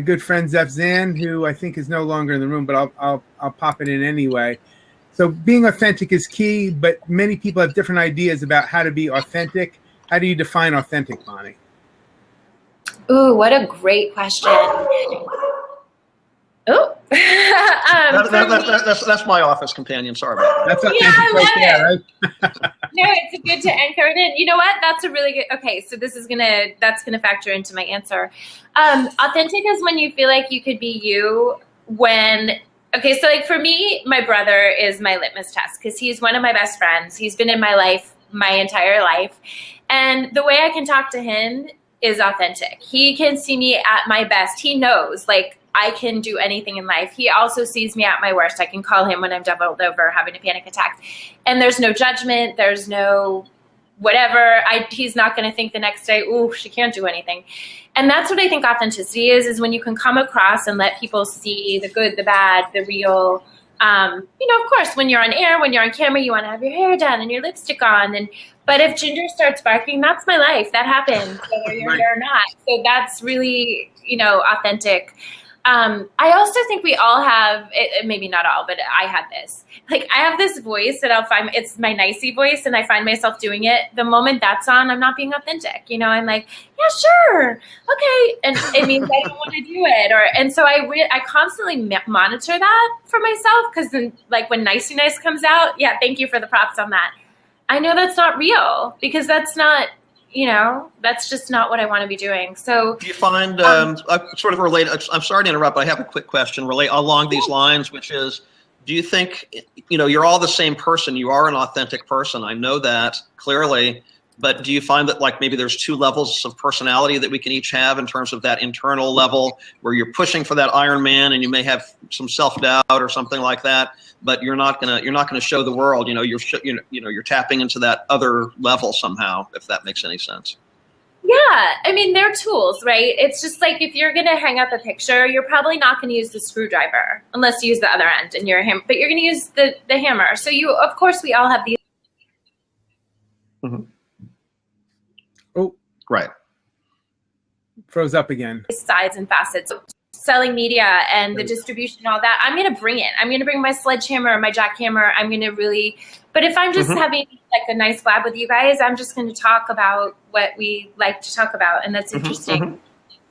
[SPEAKER 1] good friend Zeph Zan, who I think is no longer in the room, but I'll pop it in anyway. So being authentic is key, but many people have different ideas about how to be authentic. How do you define authentic, Bonnie?
[SPEAKER 3] Ooh, what a great question. Oh,
[SPEAKER 2] that's my office companion. Sorry about that.
[SPEAKER 1] That's okay. Right?
[SPEAKER 3] No, it's good to anchor it in. You know what? That's a really good. Okay, so that's gonna factor into my answer. Authentic is when you feel like you could be you when. Okay, so like for me, my brother is my litmus test because he's one of my best friends. He's been in my life my entire life, and the way I can talk to him is authentic. He can see me at my best. He knows, like, I can do anything in life. He also sees me at my worst. I can call him when I'm doubled over having a panic attack. And there's no judgment. There's no whatever. He's not going to think the next day, ooh, she can't do anything. And that's what I think authenticity is when you can come across and let people see the good, the bad, the real. Of course, when you're on air, when you're on camera, you want to have your hair done and your lipstick on. But if Ginger starts barking, that's my life. That happens, whether you're here or not. So that's really, authentic. I also think we all have, maybe not all, but I had this. Like, I have this voice that it's my nicey voice, and I find myself doing it. The moment that's on, I'm not being authentic. I'm like, yeah, sure, okay. And it means I don't want to do it. And so I constantly monitor that for myself, because then, like, when nicey nice comes out, yeah, thank you for the props on that. I know that's not real, because that's not, that's just not what I want to be doing. So
[SPEAKER 2] do you find, sort of related, I'm sorry to interrupt, but I have a quick question along these lines, which is, do you think, you're all the same person, you are an authentic person, I know that clearly, but do you find that, like, maybe there's two levels of personality that we can each have in terms of that internal level where you're pushing for that Iron Man and you may have some self-doubt or something like that, but you're not gonna show the world, you're tapping into that other level somehow, if that makes any sense.
[SPEAKER 3] Yeah, I mean, they're tools, right? It's just like if you're going to hang up a picture, you're probably not going to use the screwdriver unless you use the other end and but you're going to use the hammer. So of course, we all have these.
[SPEAKER 2] Mm-hmm.
[SPEAKER 1] Oh,
[SPEAKER 2] right.
[SPEAKER 1] Froze up again.
[SPEAKER 3] Sides and facets. Selling media and the distribution, all that. I'm going to bring it. I'm going to bring my sledgehammer, my jackhammer. I'm going to really, but if I'm just having like a nice blab with you guys, I'm just going to talk about what we like to talk about. And that's interesting.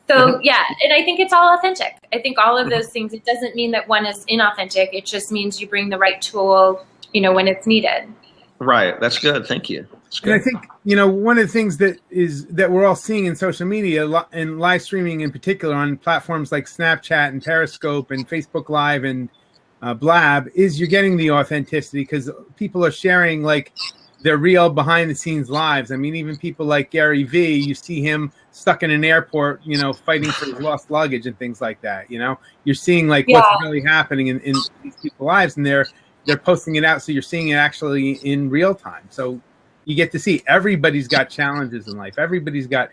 [SPEAKER 3] So yeah, and I think it's all authentic. I think all of those things, it doesn't mean that one is inauthentic. It just means you bring the right tool, when it's needed.
[SPEAKER 2] Right. That's good. Thank you.
[SPEAKER 1] And I think, one of the things that we're all seeing in social media and live streaming in particular on platforms like Snapchat and Periscope and Facebook Live and Blab is you're getting the authenticity because people are sharing like their real behind the scenes lives. I mean, even people like Gary Vee, you see him stuck in an airport, fighting for his lost luggage and things like that. You're seeing like what's really happening in these people's lives, and they're posting it out. So you're seeing it actually in real time. So you get to see everybody's got challenges in life. Everybody's got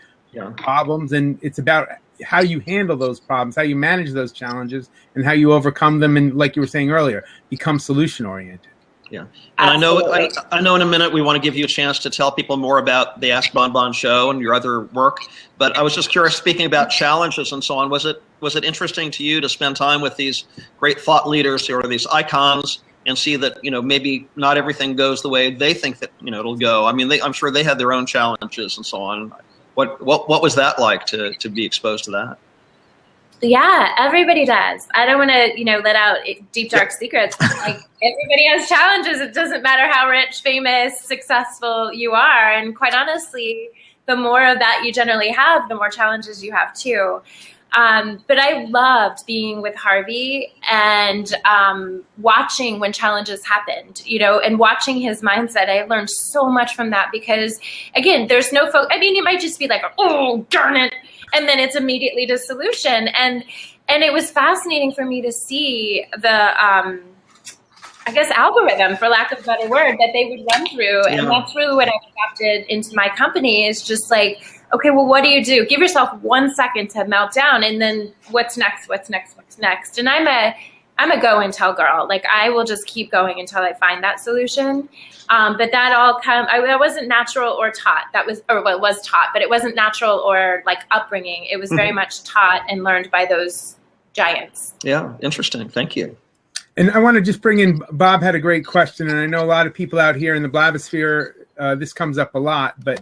[SPEAKER 1] problems, and it's about how you handle those problems, how you manage those challenges, and how you overcome them. And like you were saying earlier, become solution oriented.
[SPEAKER 2] Yeah, and I know in a minute we want to give you a chance to tell people more about the Ask Bon Bon show and your other work. But I was just curious, speaking about challenges and so on, was it interesting to you to spend time with these great thought leaders or these icons and see that maybe not everything goes the way they think that it'll go? I mean, I'm sure they had their own challenges and so on. What was that like to be exposed to that?
[SPEAKER 3] Yeah, everybody does. I don't want to, let out deep, dark secrets. Like, everybody has challenges. It doesn't matter how rich, famous, successful you are. And quite honestly, the more of that you generally have, the more challenges you have too. But I loved being with Harvey and watching when challenges happened, and watching his mindset. I learned so much from that because, again, there's no I mean, it might just be like, oh, darn it. And then it's immediately the solution. And it was fascinating for me to see the, I guess, algorithm, for lack of a better word, that they would run through. Yeah. And that's really what I adapted into my company, is just like, okay, well, what do you do? Give yourself 1 second to melt down, and then what's next, what's next, what's next? And I'm a go and tell girl. Like, I will just keep going until I find that solution. But that all that wasn't natural or taught. It was taught, but it wasn't natural or like upbringing. It was very much taught and learned by those giants.
[SPEAKER 2] Yeah, interesting. Thank you.
[SPEAKER 1] And I want to just bring in, Bob had a great question, and I know a lot of people out here in the Blabosphere, this comes up a lot, but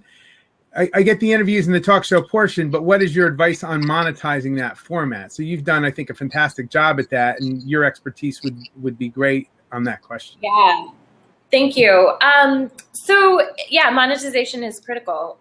[SPEAKER 1] I get the interviews and the talk show portion, but what is your advice on monetizing that format? So you've done, I think, a fantastic job at that, and your expertise would be great on that question.
[SPEAKER 3] Yeah, thank you. So yeah, monetization is critical.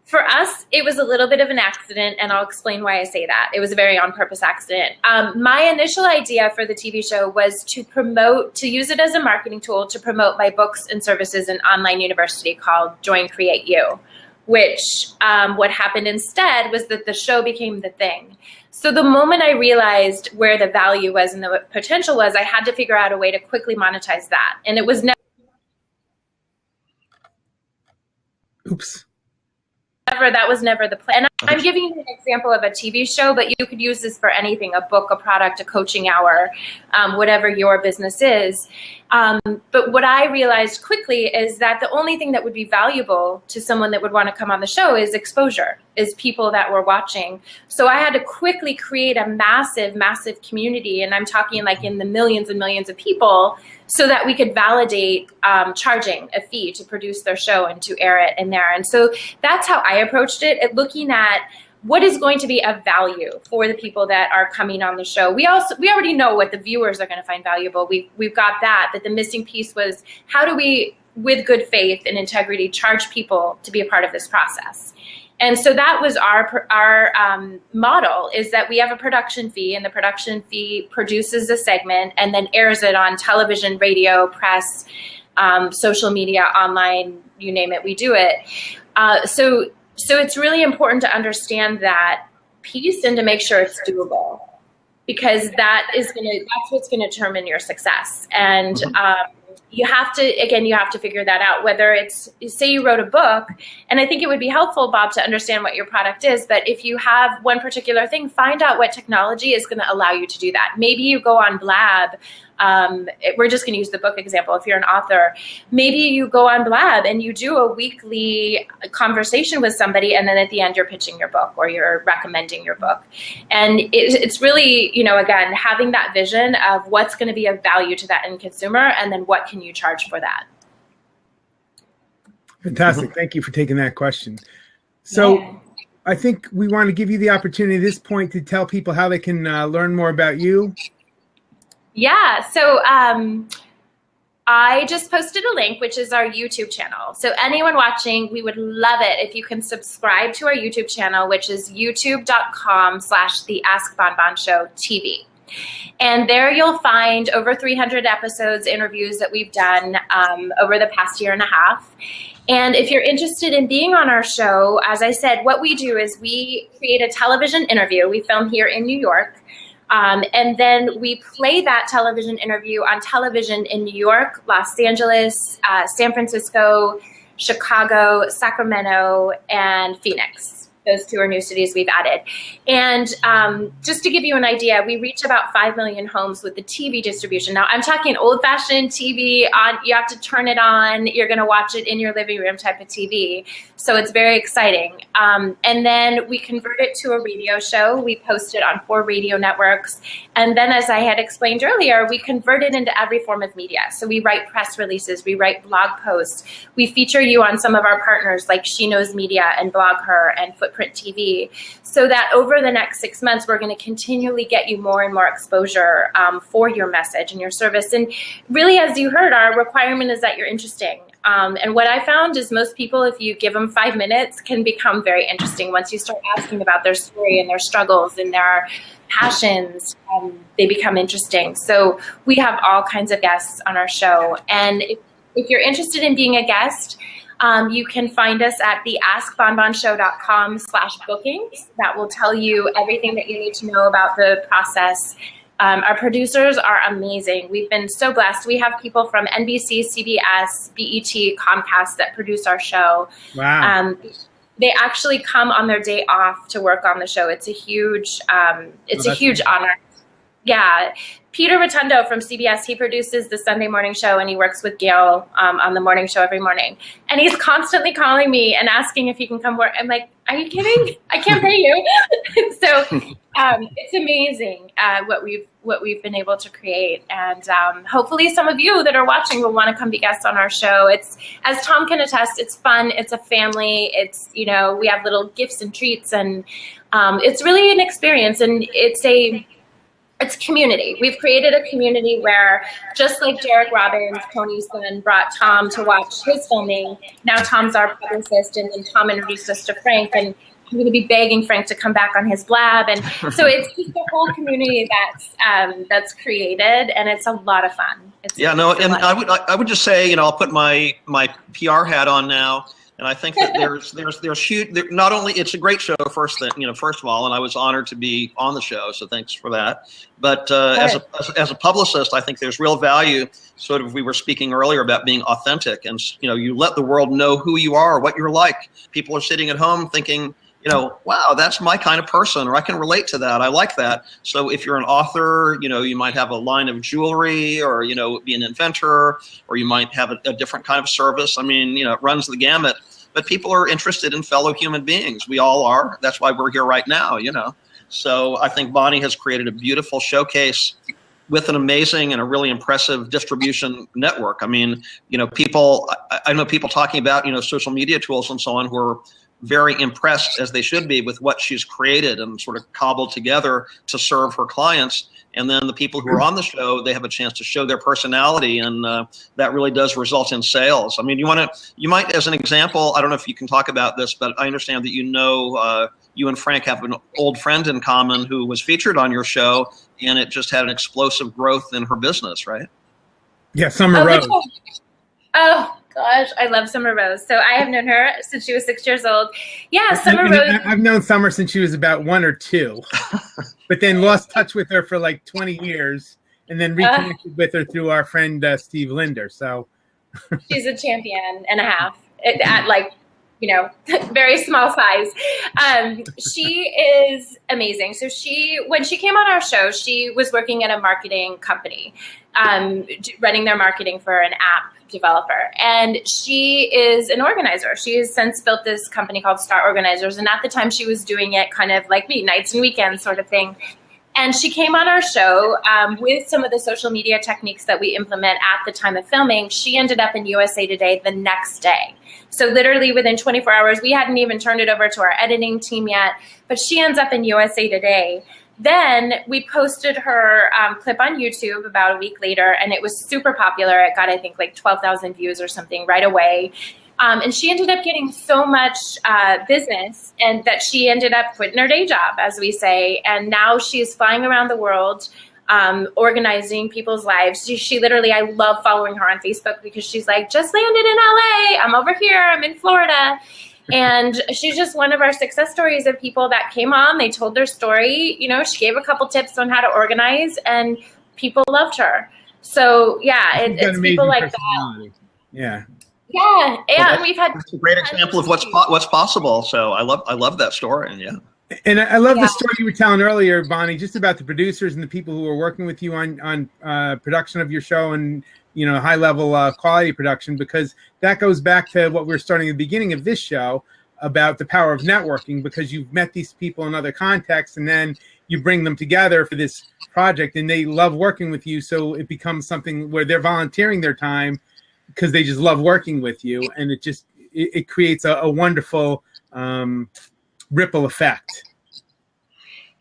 [SPEAKER 3] For us, it was a little bit of an accident, and I'll explain why I say that. It was a very on-purpose accident. My initial idea for the TV show was to use it as a marketing tool to promote my books and services in online university called Join Create You, which what happened instead was that the show became the thing. So the moment I realized where the value was and the potential was, I had to figure out a way to quickly monetize that. And it was never...
[SPEAKER 1] Oops.
[SPEAKER 3] That was never the plan. And I'm giving you an example of a TV show, but you could use this for anything: a book, a product, a coaching hour, whatever your business is. But what I realized quickly is that the only thing that would be valuable to someone that would want to come on the show is exposure, is people that were watching. So I had to quickly create a massive, massive community, and I'm talking like in the millions and millions of people, so that we could validate charging a fee to produce their show and to air it in there. And so that's how I approached it, at looking at what is going to be of value for the people that are coming on the show. We already know what the viewers are going to find valuable. We've got that, but the missing piece was, how do we, with good faith and integrity, charge people to be a part of this process? And so that was our model, is that we have a production fee, and the production fee produces a segment and then airs it on television, radio, press, social media, online, you name it, we do it. So it's really important to understand that piece and to make sure it's doable, because that's what's going to determine your success. And you have to figure that out, whether it's, say you wrote a book, and I think it would be helpful, Bob, to understand what your product is, but if you have one particular thing, find out what technology is going to allow you to do that. Maybe you go on Blab. We're just going to use the book example. If you're an author, maybe you go on Blab and you do a weekly conversation with somebody, and then at the end you're pitching your book or you're recommending your book. And it's really, again, having that vision of what's going to be of value to that end consumer, and then what can you charge for that.
[SPEAKER 1] Fantastic. Thank you for taking that question. So yeah. I think we want to give you the opportunity at this point to tell people how they can learn more about you.
[SPEAKER 3] Yeah, so I just posted a link, which is our YouTube channel. So anyone watching, we would love it if you can subscribe to our YouTube channel, which is youtube.com/The Ask Bonbon Show TV. And there you'll find over 300 episodes, interviews that we've done over the past year and a half. And if you're interested in being on our show, as I said, what we do is we create a television interview. We film here in New York. And then we play that television interview on television in New York, Los Angeles, San Francisco, Chicago, Sacramento, and Phoenix. Those two are new cities we've added. And just to give you an idea, we reach about 5 million homes with the TV distribution. Now, I'm talking old-fashioned TV. You have to turn it on. You're going to watch it in your living room type of TV. So it's very exciting. And then we convert it to a radio show. We post it on 4 radio networks. And then, as I had explained earlier, we convert it into every form of media. So we write press releases. We write blog posts. We feature you on some of our partners like She Knows Media and Blog Her and Footprint TV, so that over the next 6 months, we're going to continually get you more and more exposure for your message and your service. And really, as you heard, our requirement is that you're interesting. And what I found is most people, if you give them 5 minutes, can become very interesting. Once you start asking about their story and their struggles and their passions, they become interesting. So we have all kinds of guests on our show. And if you're interested in being a guest, you can find us at the askbonbonshow.com/bookings. That will tell you everything that you need to know about the process. Our producers are amazing. We've been so blessed. We have people from NBC, CBS, BET, Comcast that produce our show.
[SPEAKER 1] Wow.
[SPEAKER 3] They actually come on their day off to work on the show. It's a huge, huge honor. Yeah. Peter Rotundo from CBS, he produces the Sunday morning show, and he works with Gail on the morning show every morning. And he's constantly calling me and asking if he can come work. I'm like, are you kidding? I can't pay you. So it's amazing what we've been able to create. And hopefully some of you that are watching will want to come be guests on our show. It's, as Tom can attest, it's fun. It's a family. It's, we have little gifts and treats, and it's really an experience. And it's community. We've created a community where, just like Derek Robbins, Tony's son, brought Tom to watch his filming, now Tom's our publicist, and then Tom introduced us to Frank, and I'm going to be begging Frank to come back on his blab. And so it's just a whole community that's created, and it's a lot of fun.
[SPEAKER 2] I would just say, I'll put my PR hat on now. And I think that there's huge. Not only it's a great show, first of all, and I was honored to be on the show, so thanks for that. But as a publicist, I think there's real value. Sort of, we were speaking earlier about being authentic, and you let the world know who you are, what you're like. People are sitting at home thinking, wow, that's my kind of person, or I can relate to that. I like that. So if you're an author, you might have a line of jewelry, or, be an inventor, or you might have a different kind of service. I mean, it runs the gamut. But people are interested in fellow human beings. We all are. That's why we're here right now, So I think Bonnie has created a beautiful showcase with an amazing and a really impressive distribution network. I mean, I know people talking about, social media tools and so on, who are very impressed, as they should be, with what she's created and sort of cobbled together to serve her clients. And then the people who are on the show, they have a chance to show their personality, and that really does result in sales. I mean, you might, as an example, I don't know if you can talk about this, but I understand that you and Frank have an old friend in common who was featured on your show, and it just had an explosive growth in her business, right?
[SPEAKER 1] Yeah, Summer Rose.
[SPEAKER 3] Oh, gosh, I love Summer Rose. So I have known her since she was 6 years old. Yeah, Summer Rose.
[SPEAKER 1] I've known Summer since she was about 1 or 2, but then lost touch with her for like 20 years, and then reconnected with her through our friend Steve Linder. So
[SPEAKER 3] she's a champion and a half at very small size. She is amazing. So when she came on our show, she was working at a marketing company, running their marketing for an app developer. And she is an organizer. She has since built this company called Star Organizers. And at the time she was doing it kind of like me, nights and weekends sort of thing. And she came on our show with some of the social media techniques that we implement at the time of filming. She ended up in USA Today the next day. So literally within 24 hours, we hadn't even turned it over to our editing team yet, but she ends up in USA Today. Then we posted her clip on YouTube about a week later, and it was super popular. It got, I think, like 12,000 views or something right away. And she ended up getting so much business, and that she ended up quitting her day job, as we say. And now she's flying around the world, organizing people's lives. She literally, I love following her on Facebook because she's like, just landed in LA. I'm over here. I'm in Florida. And she's just one of our success stories of people that came on. They told their story. She gave a couple tips on how to organize, and people loved her. So yeah, it's people like that.
[SPEAKER 1] Yeah.
[SPEAKER 3] Yeah, and we've had.
[SPEAKER 2] It's a great example of what's possible. So I love that story, and yeah.
[SPEAKER 1] And I love the story you were telling earlier, Bonnie, just about the producers and the people who are working with you on production of your show, and high level quality production, because that goes back to what we were starting at the beginning of this show about the power of networking, because you've met these people in other contexts, and then you bring them together for this project, and they love working with you. So it becomes something where they're volunteering their time because they just love working with you, and it creates a wonderful ripple effect.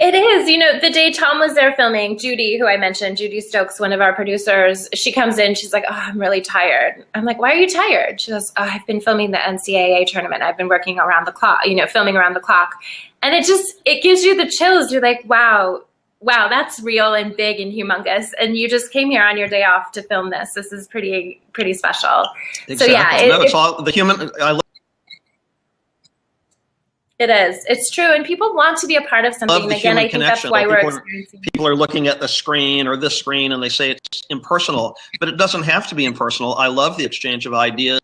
[SPEAKER 3] It is. You know, the day Tom was there filming, Judy, who I mentioned, Judy Stokes, one of our producers, she comes in, she's like, oh, I'm really tired. I'm like, why are you tired? She goes, oh, I've been filming the NCAA tournament. I've been working around the clock, filming around the clock. And it gives you the chills. You're like, wow, that's real and big and humongous. And you just came here on your day off to film this. This is pretty special.
[SPEAKER 2] Exactly.
[SPEAKER 3] So yeah.
[SPEAKER 2] It's all the human.
[SPEAKER 3] It is. It's true. And people want to be a part of something. And again, I think that's why we're experiencing.
[SPEAKER 2] People are looking at the screen or this screen and they say it's impersonal, but it doesn't have to be impersonal. I love the exchange of ideas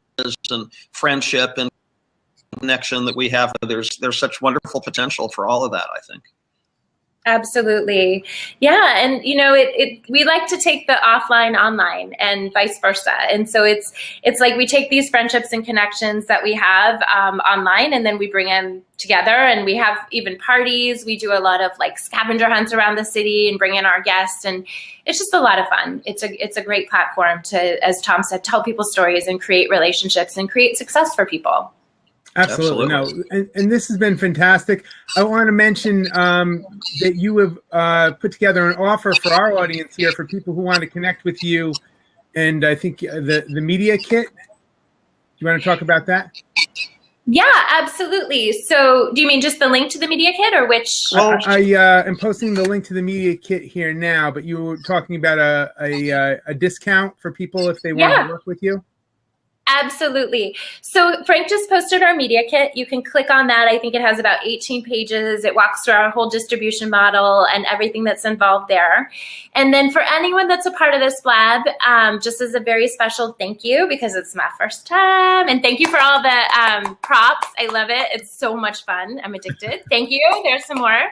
[SPEAKER 2] and friendship and connection that we have. There's such wonderful potential for all of that, I think.
[SPEAKER 3] Absolutely. Yeah. And, we like to take the offline online and vice versa. And so it's like we take these friendships and connections that we have online, and then we bring them together, and we have even parties. We do a lot of like scavenger hunts around the city and bring in our guests. And it's just a lot of fun. It's a great platform to, as Tom said, tell people stories and create relationships and create success for people.
[SPEAKER 1] Absolutely. No, and this has been fantastic. I want to mention that you have put together an offer for our audience here for people who want to connect with you, and I think the media kit. Do you want to talk about that?
[SPEAKER 3] Yeah, absolutely. So do you mean just the link to the media kit, or which?
[SPEAKER 1] Well, I am posting the link to the media kit here now, but you were talking about a discount for people if they want to work with you.
[SPEAKER 3] Absolutely. So Frank just posted our media kit. You can click on that. I think it has about 18 pages. It walks through our whole distribution model and everything that's involved there. And then for anyone that's a part of this blab, just as a very special thank you, because it's my first time, and thank you for all the props. I love it. It's so much fun. I'm addicted. Thank you. There's some more.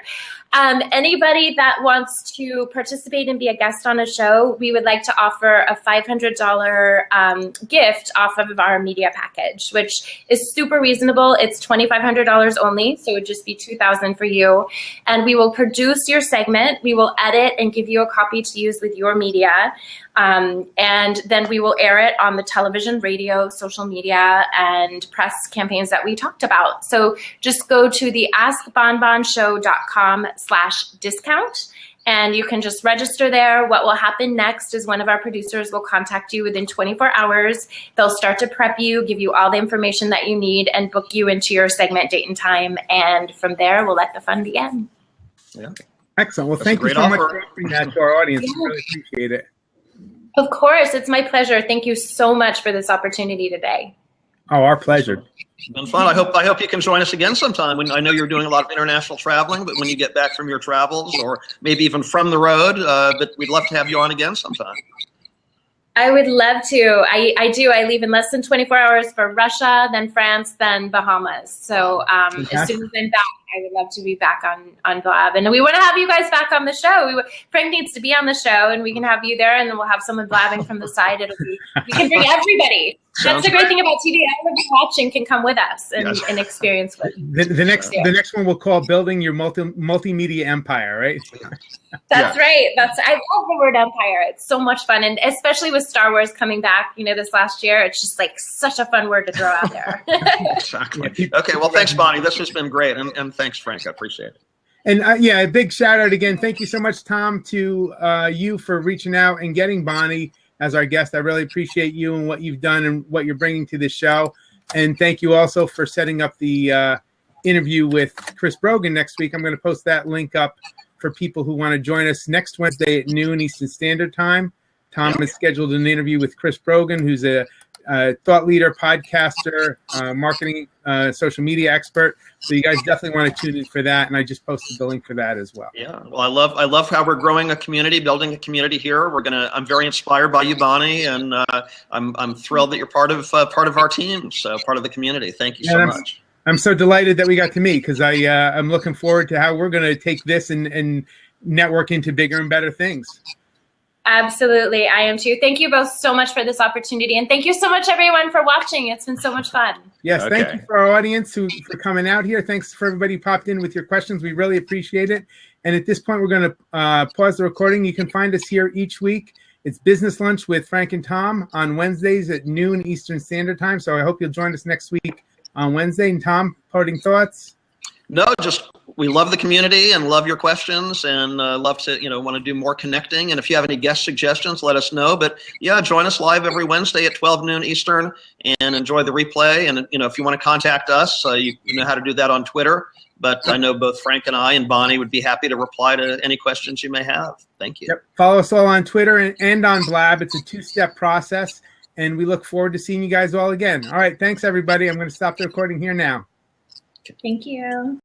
[SPEAKER 3] Anybody that wants to participate and be a guest on a show, we would like to offer a $500 gift off of our media package, which is super reasonable. It's $2,500 only, so it would just be $2,000 for you. And we will produce your segment. We will edit and give you a copy to use with your media. And then we will air it on the television, radio, social media, and press campaigns that we talked about. So just go to the askbonbonshow.com/discount. And you can just register there. What will happen next is one of our producers will contact you within 24 hours. They'll start to prep you, give you all the information that you need, and book you into your segment date and time. And from there, we'll let the fun begin.
[SPEAKER 1] Yeah. Excellent. Well, thank you so much for offering that to our audience. We really appreciate it.
[SPEAKER 3] Of course. It's my pleasure. Thank you so much for this opportunity today.
[SPEAKER 1] Oh, our pleasure.
[SPEAKER 2] It's been fun. I hope you can join us again sometime. I know you're doing a lot of international traveling, but when you get back from your travels, or maybe even from the road, but we'd love to have you on again sometime.
[SPEAKER 3] I would love to. I do. I leave in less than 24 hours for Russia, then France, then Bahamas. So as soon as I'm back, I would love to be back on Blab. And we want to have you guys back on the show. Frank needs to be on the show, and we can have you there, and then we'll have someone blabbing from the side. We can bring everybody. That's the great thing about TV. Everybody watching can come with us and experience with.
[SPEAKER 1] The next one we'll call Building Your Multimedia Empire, right?
[SPEAKER 3] That's right. I love the word empire. It's so much fun, and especially with Star Wars coming back, this last year, it's just like such a fun word to throw out there.
[SPEAKER 2] Exactly. Okay. Well, thanks, Bonnie. This has been great, and thanks, Frank. I appreciate it.
[SPEAKER 1] And a big shout out again. Thank you so much, Tom, to you for reaching out and getting Bonnie as our guest. I really appreciate you and what you've done and what you're bringing to this show. And thank you also for setting up the interview with Chris Brogan next week. I'm going to post that link up for people who want to join us next Wednesday at noon Eastern Standard Time. Tom has scheduled an interview with Chris Brogan, who's a thought leader, podcaster, marketing, social media expert. So you guys definitely want to tune in for that. And I just posted the link for that as well.
[SPEAKER 2] Yeah. Well, I love how we're growing a community, building a community here. I'm very inspired by you, Bonnie, and I'm thrilled that you're part of our team, so part of the community. Thank you so much.
[SPEAKER 1] I'm so delighted that we got to meet, because I'm looking forward to how we're going to take this and network into bigger and better things.
[SPEAKER 3] Absolutely. I am too. Thank you both so much for this opportunity. And thank you so much, everyone, for watching. It's been so much fun.
[SPEAKER 1] Yes. Okay. Thank you for our audience for coming out here. Thanks for everybody who popped in with your questions. We really appreciate it. And at this point, we're going to pause the recording. You can find us here each week. It's Business Lunch with Frank and Tom on Wednesdays at noon Eastern Standard Time. So I hope you'll join us next week on Wednesday. And Tom, parting thoughts?
[SPEAKER 2] No, just we love the community and love your questions, and love to, want to do more connecting. And if you have any guest suggestions, let us know. But yeah, join us live every Wednesday at 12 noon Eastern, and enjoy the replay. And if you want to contact us, you know how to do that on Twitter. But I know both Frank and I and Bonnie would be happy to reply to any questions you may have. Thank you.
[SPEAKER 1] Yep. Follow us all on Twitter and on Blab. It's a 2-step process, and we look forward to seeing you guys all again. All right. Thanks, everybody. I'm going to stop the recording here now.
[SPEAKER 3] Thank you.